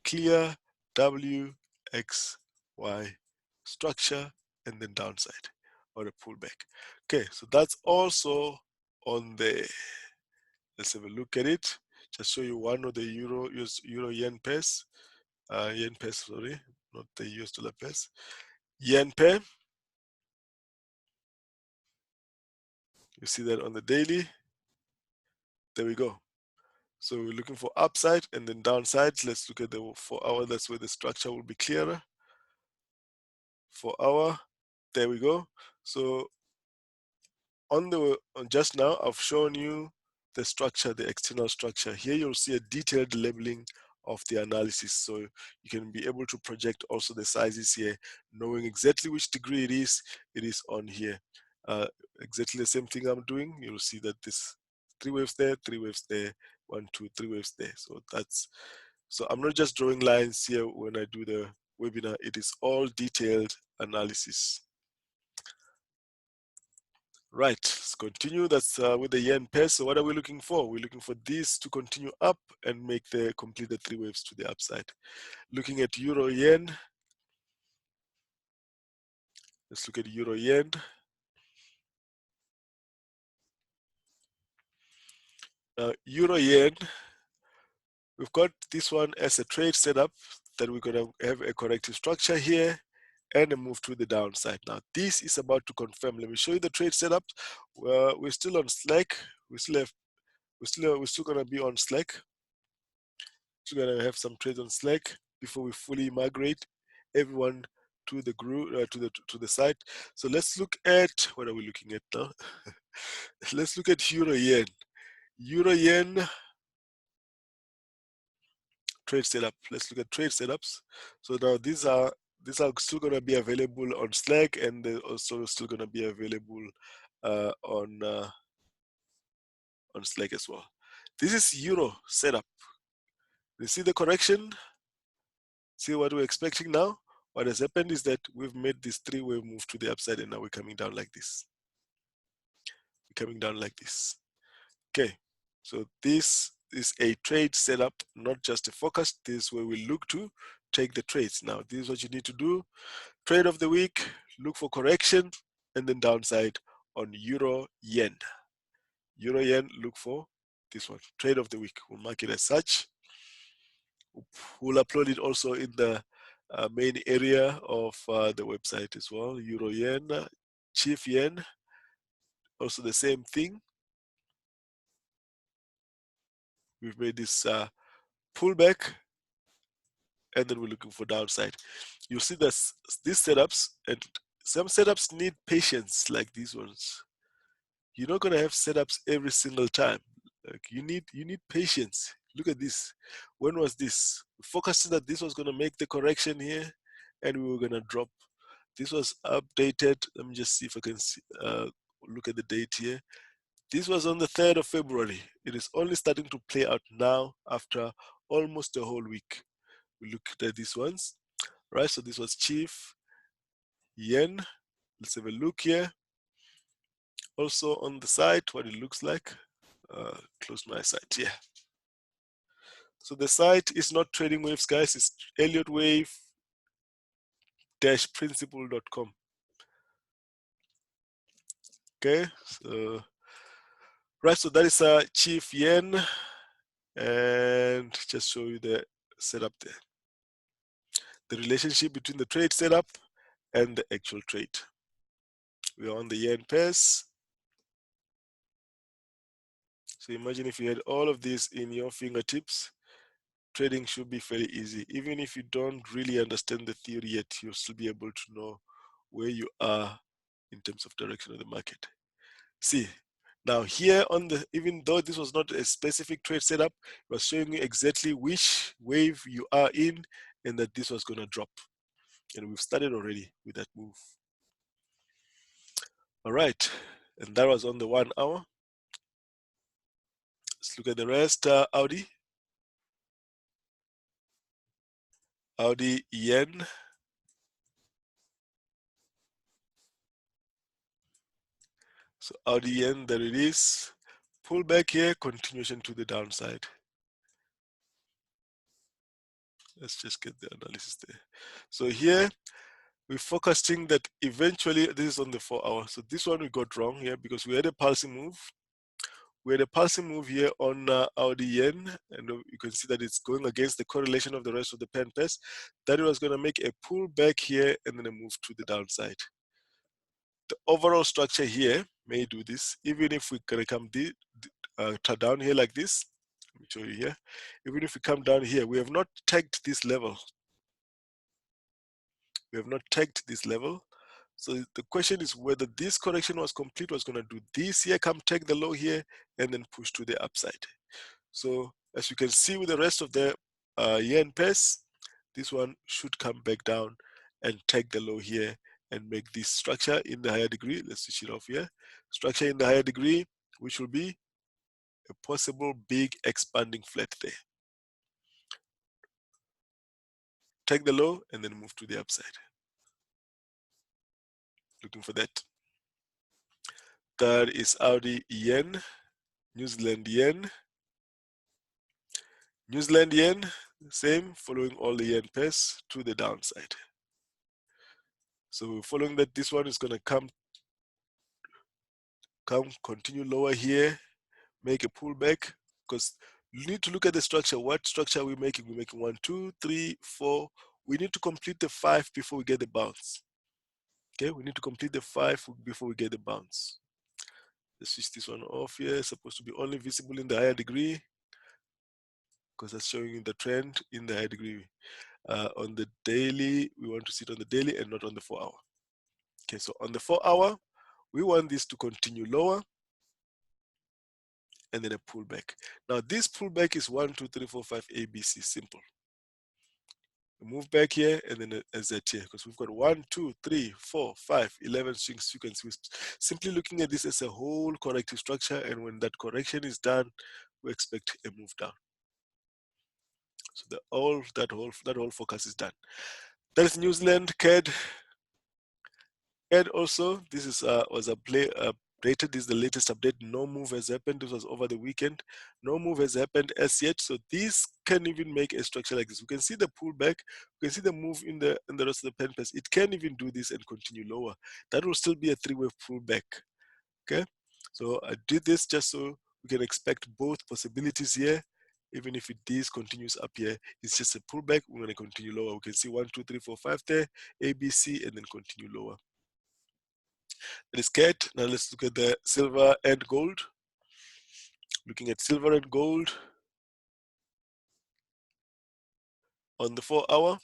[SPEAKER 1] clear W, X, Y structure and then downside or a pullback. Okay, so that's also on there. Let's have a look at it. Just show you one of the euro yen pairs. Yen pairs, sorry, not the US dollar pairs. Yen pair. You see that on the daily. There we go. So we're looking for upside and then downside. Let's look at the 4 hour. That's where the structure will be clearer. 4 hour. There we go. So on just now, I've shown you the structure, the external structure. Here you'll see a detailed labeling of the analysis. So you can be able to project also the sizes here, knowing exactly which degree it is on here. Exactly the same thing I'm doing. You'll see that this 3 waves there, 3 waves there, 1, 2, 3 waves there. So I'm not just drawing lines here when I do the webinar. It is all detailed analysis. Right, let's continue. That's with the yen pair. So what are we looking for? We're looking for this to continue up and complete the 3 waves to the upside. Looking at euro yen. Let's look at euro yen. Now, euro yen, we've got this one as a trade setup that we're going to have a corrective structure here and a move to the downside. Now, this is about to confirm. Let me show you the trade setup. We're still on Slack. We're still going to be on Slack. We're going to have some trades on Slack before we fully migrate everyone to the group, to the site. So let's look at, what are we looking at now? Let's look at euro yen. Euro yen trade setup. Let's look at trade setups. So now these are still going to be available on Slack, and they're also still going to be available on Slack as well. This is euro setup. You see the correction? See what we're expecting now? What has happened is that we've made this 3-wave move to the upside, and now we're coming down like this. We're coming down like this. Okay, so this is a trade setup, not just a forecast. This is where we look to take the trades. Now, this is what you need to do. Trade of the week, look for correction, and then downside on euro yen. Euro yen, look for this one. Trade of the week. We'll mark it as such. We'll upload it also in the main area of the website as well. Euro yen, chief yen, also the same thing. We've made this pullback and then we're looking for downside. You'll see that these setups, and some setups need patience like these ones. You're not gonna have setups every single time. Like you need patience. Look at this. When was this? Focusing that this was gonna make the correction here, and we were gonna drop. This was updated. Let me just see if I can see, look at the date here. This was on the 3rd of February. It is only starting to play out now after almost a whole week. We looked at these ones, right? So this was Chief Yen. Let's have a look here. Also on the site, what it looks like. Close my site here. So the site is not trading waves, guys. It's Elliott Wave principle.com. Okay, so right, so that is Chief Yen, and just show you the setup there. The relationship between the trade setup and the actual trade. We are on the yen pairs. So imagine if you had all of this in your fingertips, trading should be fairly easy. Even if you don't really understand the theory yet, you'll still be able to know where you are in terms of direction of the market. See, now here on the, even though this was not a specific trade setup, it was showing you exactly which wave you are in and that this was going to drop. And we've started already with that move. All right, and that was on the 1 hour. Let's look at the rest. Audi yen. So Audi yen, there it is. Pull back here, continuation to the downside. Let's just get the analysis there. So here we're focusing that eventually, this is on the 4 hour. So this one we got wrong here because we had a pulsing move. We had a pulsing move here on Audi yen, and you can see that it's going against the correlation of the rest of the pen pairs. That was going to make a pull back here and then a move to the downside. The overall structure here may do this, even if we're going to come down here like this. Let me show you here. Even if we come down here, we have not tagged this level. We have not tagged this level. So the question is whether this correction was complete, was going to do this here, come take the low here, and then push to the upside. So as you can see with the rest of the yen pairs, this one should come back down and take the low here and make this structure in the higher degree. Let's switch it off here. Structure in the higher degree, which will be a possible big expanding flat there. Take the low and then move to the upside. Looking for that. That is Audi yen, New Zealand yen. New Zealand yen, same, following all the yen pairs to the downside. So we're following that this one is going to come, continue lower here, make a pullback, because you need to look at the structure. What structure are we making? We're making 1, 2, 3, 4. We need to complete the 5 before we get the bounce. Okay, we need to complete the 5 before we get the bounce. Let's switch this one off here. It's supposed to be only visible in the higher degree because that's showing you the trend in the higher degree. On the daily, we want to see it on the daily and not on the 4 hour. Okay, so on the 4 hour, we want this to continue lower and then a pullback. Now this pullback is 1, 2, 3, 4, 5, ABC, simple. Move back here and then a Z here because we've got 1, 2, 3, 4, 5, 11 swing sequences. Simply looking at this as a whole corrective structure, and when that correction is done, we expect a move down. So that whole focus is done. That is New Zealand CAD. And also, this is was updated. This is the latest update. No move has happened. This was over the weekend. No move has happened as yet. So this can even make a structure like this. We can see the pullback. We can see the move in the rest of the pen pairs. It can even do this and continue lower. That will still be a 3-wave pullback. Okay. So I did this just so we can expect both possibilities here. Even if this continues up here, it's just a pullback. We're going to continue lower. We can see 1, 2, 3, 4, 5 there, ABC, and then continue lower. That is CAD. Now let's look at the silver and gold. Looking at silver and gold. On the 4-hour,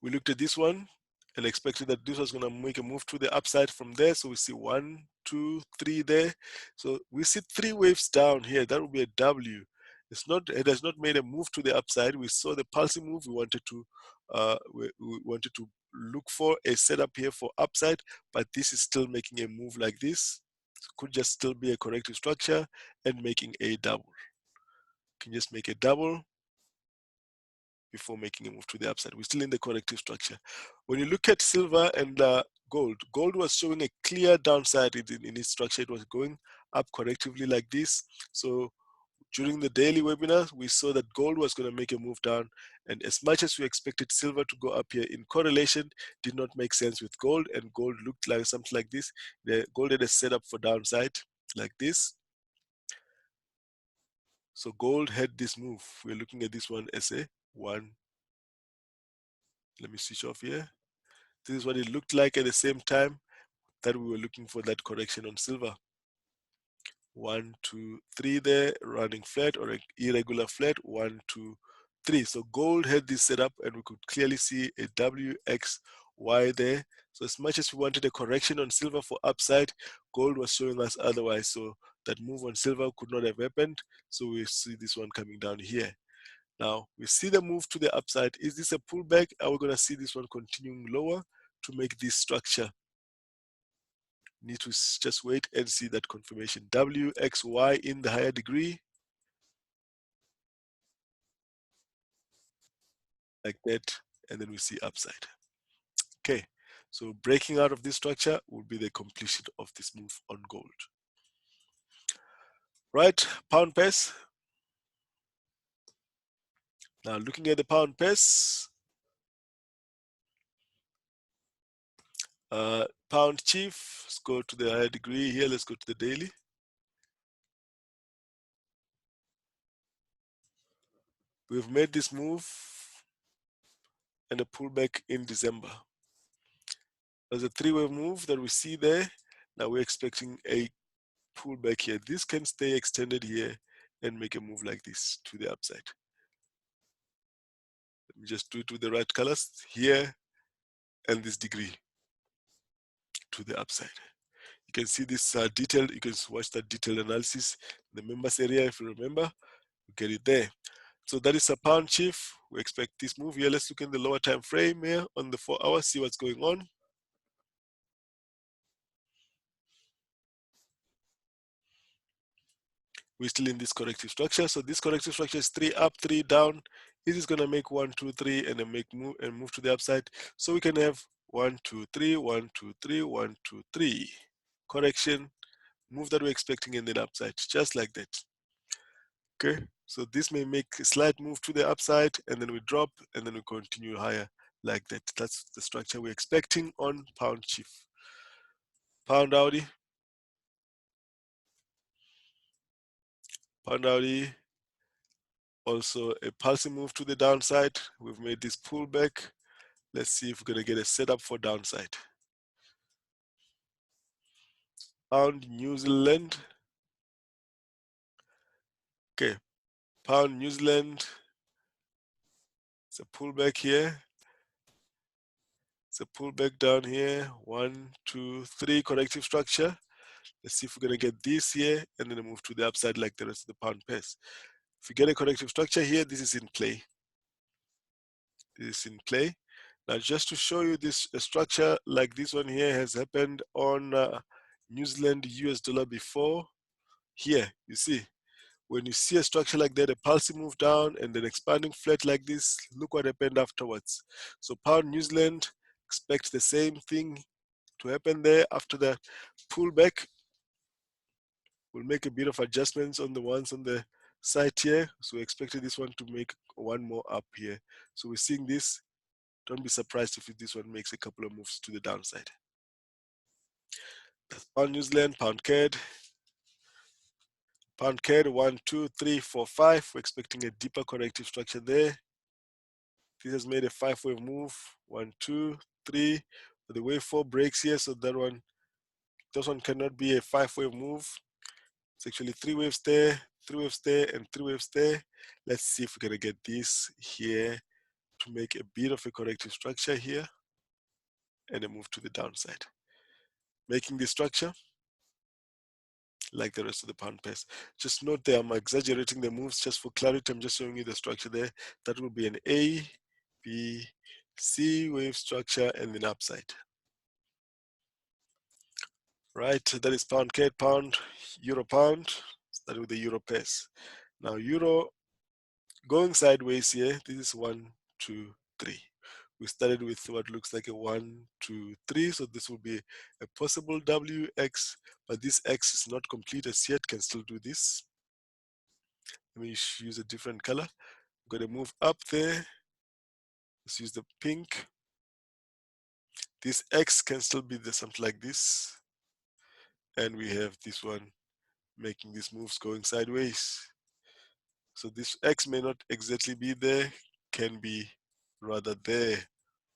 [SPEAKER 1] we looked at this one and expected that this was going to make a move to the upside from there. So we see 1, 2, 3 there. So we see 3 waves down here. That will be a W. It has not made a move to the upside. We saw the pulsing move. We wanted to look for a setup here for upside, but this is still making a move like this. So could just still be a corrective structure and making a double. Can just make a double before making a move to the upside. We're still in the corrective structure. When you look at silver and gold was showing a clear downside in its structure. It was going up correctively like this. So during the daily webinar, we saw that gold was going to make a move down, and as much as we expected silver to go up here in correlation, did not make sense with gold, and gold looked like something like this. The gold had a setup for downside like this. So gold had this move. We're looking at this one as a one. Let me switch off here. This is what it looked like at the same time that we were looking for that correction on silver. 1, 2, 3 there, running flat or an irregular flat. 1, 2, 3. So gold had this setup, and we could clearly see a WXY there. So as much as we wanted a correction on silver for upside, gold was showing us otherwise. So that move on silver could not have happened. So we see this one coming down here. Now we see the move to the upside. Is this a pullback? Are we going to see this one continuing lower to make this structure? Need to just wait and see that confirmation. WXY in the higher degree, like that, and then we see upside. Okay, so breaking out of this structure will be the completion of this move on gold. Right, pound pace. Now looking at the pound pace, pound chief, let's go to the higher degree here. Let's go to the daily. We've made this move and a pullback in December. There's a 3-wave move that we see there. Now we're expecting a pullback here. This can stay extended here and make a move like this to the upside. Let me just do it with the right colors here and this degree to the upside. You can see this detailed, you can watch that detailed analysis in the members area if you remember. You get it there. So that is a pound chief. We expect this move here. Let's look in the lower time frame here on the 4 hours, see what's going on. We're still in this corrective structure. So this corrective structure is 3 up, 3 down. This is going to make 1, 2, 3 and then move to the upside. So we can have 1, 2, 3, 1, 2, 3, 1, 2, 3. Correction, move that we're expecting and then upside, just like that. Okay, so this may make a slight move to the upside and then we drop and then we continue higher like that. That's the structure we're expecting on pound chief. Pound Audi. Pound Audi. Also a pulsing move to the downside. We've made this pullback. Let's see if we're going to get a setup for downside. Pound New Zealand. Okay, pound New Zealand. It's a pullback here. It's a pullback down here. 1, 2, 3 corrective structure. Let's see if we're going to get this here and then move to the upside like the rest of the pound pairs. If we get a corrective structure here, this is in play. This is in play. Now, just to show you this structure like this one here has happened on New Zealand US dollar before. Here, you see, when you see a structure like that, a pulsing move down and then expanding flat like this, look what happened afterwards. So pound New Zealand, expect the same thing to happen there after the pullback. We'll make a bit of adjustments on the ones on the side here. So we expected this one to make one more up here. So we're seeing this. Don't be surprised if this one makes a couple of moves to the downside. That's pound New Zealand, pound CAD. Pound CAD 1, 2, 3, 4, 5. We're expecting a deeper corrective structure there. This has made a 5-wave move. 1, 2, 3. But the wave 4 breaks here, so that one, this one cannot be a 5-wave move. It's actually 3 waves there, 3 waves there, and 3 waves there. Let's see if we're gonna get this here to make a bit of a corrective structure here and a move to the downside. Making the structure like the rest of the pound pairs. Just note there, I'm exaggerating the moves just for clarity. I'm just showing you the structure there. That will be an A, B, C wave structure and then upside. Right, that is pound CAD, pound, euro pound, starting with the euro pairs. Now euro going sideways here, this is 1, 2, 3. We started with what looks like a 1, 2, 3, so this will be a possible WX, but this X is not complete as yet, can still do this. Let me use a different color. I'm going to move up there. Let's use the pink. This X can still be there, something like this. And we have this one making these moves going sideways. So this X may not exactly be there, can be rather there,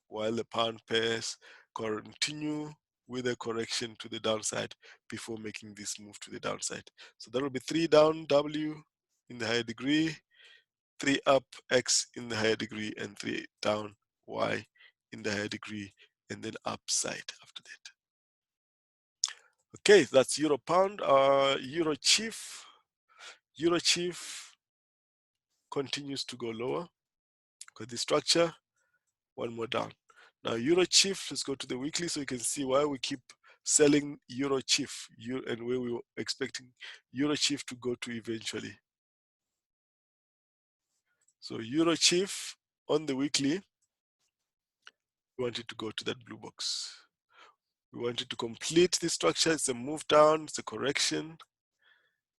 [SPEAKER 1] while the pound pairs continue with a correction to the downside before making this move to the downside. So that will be 3 down W in the higher degree, 3 up X in the higher degree, and 3 down Y in the higher degree, and then upside after that. Okay, that's euro pound. EUROCHF. EUROCHF continues to go lower because the structure, one more down. Now EUROCHF, let's go to the weekly so you can see why we keep selling EUROCHF and where we were expecting EUROCHF to go to eventually. So EUROCHF on the weekly, we want it to go to that blue box. We want it to complete the structure. It's a move down, it's a correction,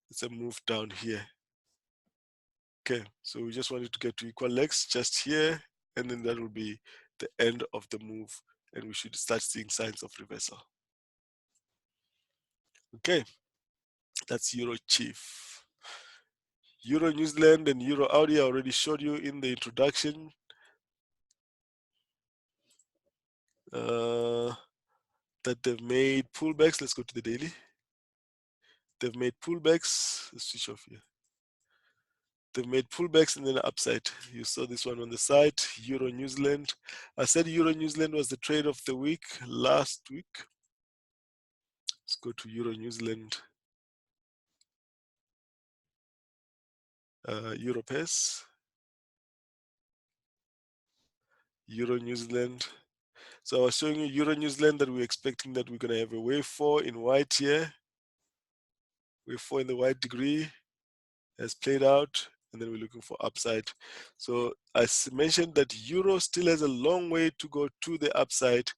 [SPEAKER 1] it's a move down here. Okay, so we just want it to get to equal legs just here, and then that will be the end of the move, and we should start seeing signs of reversal. Okay, that's EUROCHF. Euro New Zealand and EUROAUD I already showed you in the introduction. That they've made pullbacks. Let's go to the daily. They've made pullbacks. Let's switch off here. They've made pullbacks and then upside. You saw this one on the side, Euro New Zealand. I said Euro New Zealand was the trade of the week last week. Let's go to Euro New Zealand. Euro pairs. Euro New Zealand. So I was showing you Euro New Zealand that we're expecting that we're going to have a wave 4 in white here. Wave 4 in the white degree has played out, and then we're looking for upside. So as mentioned, that Euro still has a long way to go to the upside.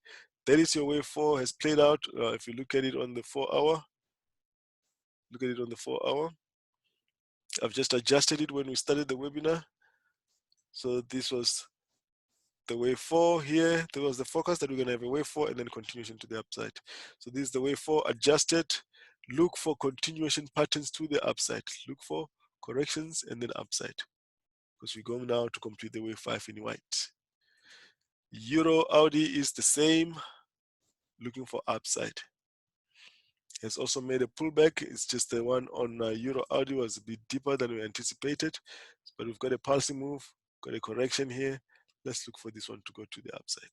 [SPEAKER 1] That is your wave 4 has played out. If you look at it on the 4-hour, look at it on the 4-hour. I've just adjusted it when we started the webinar. So this was the wave 4 here. There was the forecast that we're going to have a wave 4 and then continuation to the upside. So this is the wave 4 adjusted. Look for continuation patterns to the upside. Look for corrections and then upside, because we're going now to complete the wave 5 in white. EUROAUD is the same, looking for upside. Has also made a pullback. It's just the one on EUROAUD was a bit deeper than we anticipated, but we've got a pulsing move, got a correction here. Let's look for this one to go to the upside.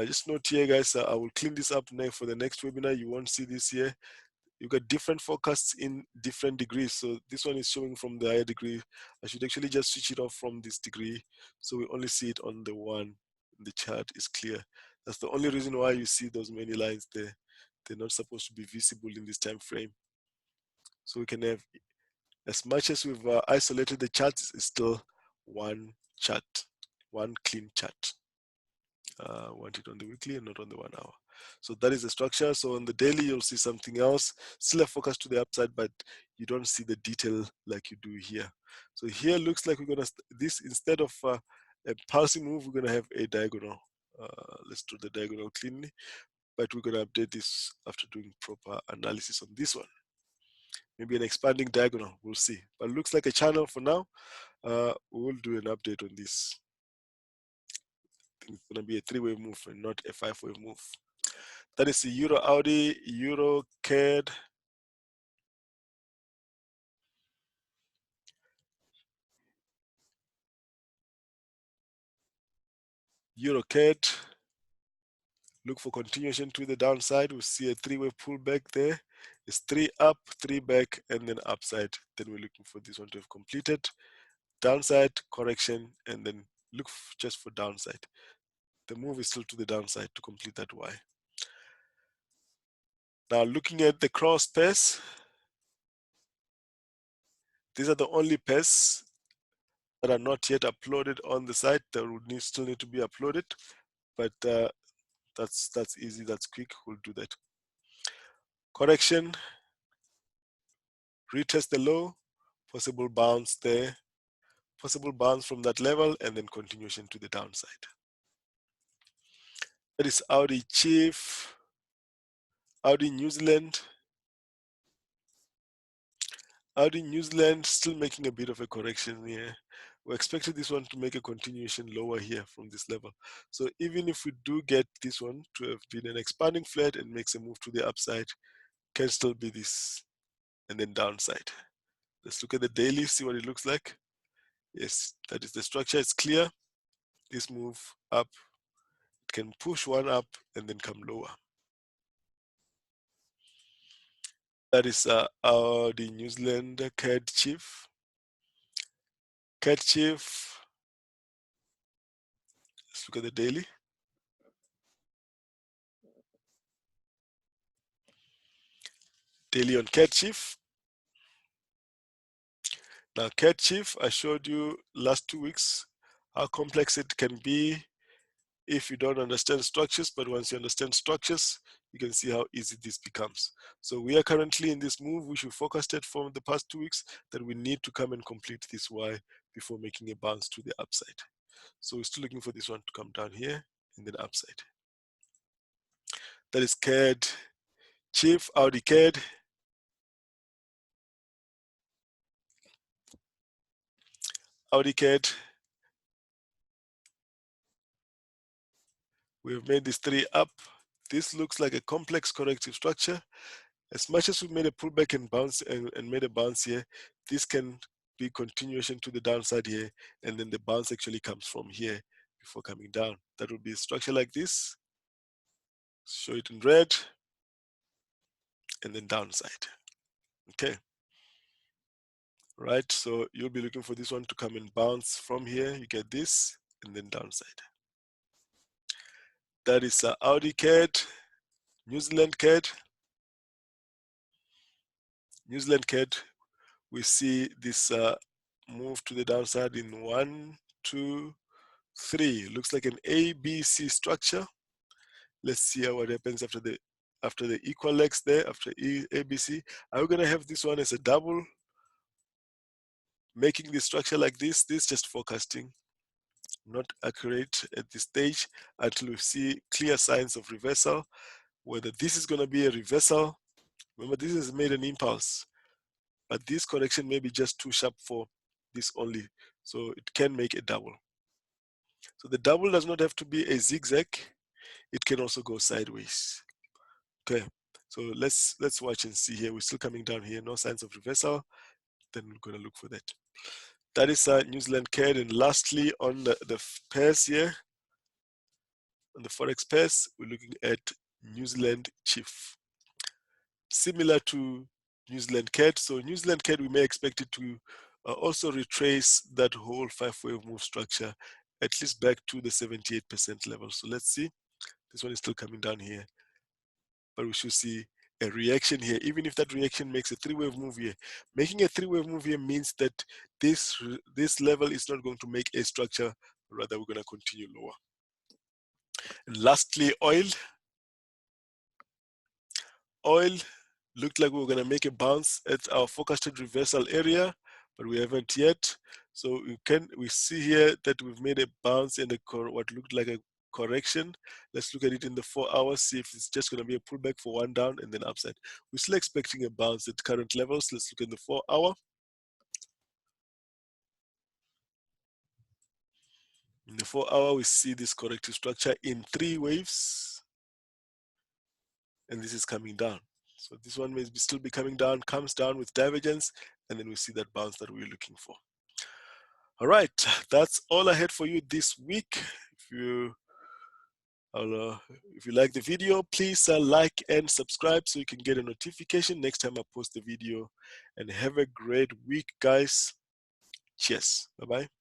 [SPEAKER 1] Just note here, guys, I will clean this up now for the next webinar. You won't see this here. You've got different forecasts in different degrees. So this one is showing from the higher degree. I should actually just switch it off from this degree, so we only see it on the one. The chart is clear. That's the only reason why you see those many lines there. They're not supposed to be visible in this time frame. So we can have, as much as we've isolated the charts, it's still one chart, one clean chart. Want it on the weekly and not on the 1 hour. So that is the structure. So on the daily, you'll see something else, still a focus to the upside, but you don't see the detail like you do here. So here looks like we're gonna, this instead of a pulsing move, we're gonna have a diagonal. Let's do the diagonal cleanly, but we're gonna update this after doing proper analysis on this one. Maybe an expanding diagonal, we'll see. But it looks like a channel for now. We will do an update on this. It's going to be a 3-wave move and not a 5-wave move. That is the EUROAUD, EURCAD. EUROCAD, look for continuation to the downside. We see a three-way pullback there. It's 3 up, 3 back, and then upside. Then we're looking for this one to have completed. Downside, correction, and then look just for downside. The move is still to the downside to complete that Y. Now looking at the cross pairs, these are the only pairs that are not yet uploaded on the site. That would still need to be uploaded, but that's easy, that's quick. We'll do that. Correction, retest the low, possible bounce there, possible bounce from that level, and then continuation to the downside. That is AUDJPY, Audi New Zealand. Audi New Zealand still making a bit of a correction here. We expected this one to make a continuation lower here from this level. So even if we do get this one to have been an expanding flat and makes a move to the upside, can still be this and then downside. Let's look at the daily, see what it looks like. Yes, that is the structure. It's clear. This move up, it can push one up and then come lower. That is the New Zealand CADJPY. CADJPY. Let's look at the daily. Daily on CADJPY. Now CADJPY, I showed you last 2 weeks how complex it can be if you don't understand structures, but once you understand structures, you can see how easy this becomes. So we are currently in this move, which we forecasted for the past 2 weeks, that we need to come and complete this Y before making a bounce to the upside. So we're still looking for this one to come down here and then upside. That is CADJPY, AUDCAD. AUDCAD. We've made this 3 up. This looks like a complex corrective structure. As much as we made a pullback and bounce and made a bounce here, this can be continuation to the downside here, and then the bounce actually comes from here before coming down. That would be a structure like this. Show it in red, and then downside. Okay. Right, so you'll be looking for this one to come and bounce from here. You get this, and then downside. That is AUDCAD, New Zealand CAD. New Zealand CAD, we see this move to the downside in 1, 2, 3. Looks like an ABC structure. Let's see what happens after the equal legs there, after ABC. Are we gonna have this one as a double? Making the structure like this just forecasting, not accurate at this stage until we see clear signs of reversal. Whether this is gonna be a reversal, remember this has made an impulse, but this correction may be just too sharp for this only, so it can make a double. So the double does not have to be a zigzag, it can also go sideways. Okay, so let's watch and see here. We're still coming down here, no signs of reversal, then we're gonna look for that. That is New Zealand CAD. And lastly, on the pairs here, on the Forex pairs, we're looking at New Zealand CHF. Similar to New Zealand CAD. So New Zealand CAD, we may expect it to also retrace that whole 5-wave move structure, at least back to the 78% level. So let's see. This one is still coming down here, but we should see a reaction here, even if that reaction makes a 3-wave move here. Making a 3-wave move here means that this level is not going to make a structure, rather we're going to continue lower. And lastly, oil. Oil looked like we were going to make a bounce at our forecasted reversal area, but we haven't yet. So we see here that we've made a bounce in what looked like a correction. Let's look at it in the 4 hours, see if it's just going to be a pullback for one down and then upside. We're still expecting a bounce at current levels. Let's look at the 4 hour. In the 4 hour, we see this corrective structure in 3 waves, and this is coming down. So this one may still be coming down, comes down with divergence, and then we see that bounce that we're looking for. All right, that's all I had for you this week. If you If you like the video, please like and subscribe so you can get a notification next time I post the video. And have a great week, guys. Cheers. Bye-bye.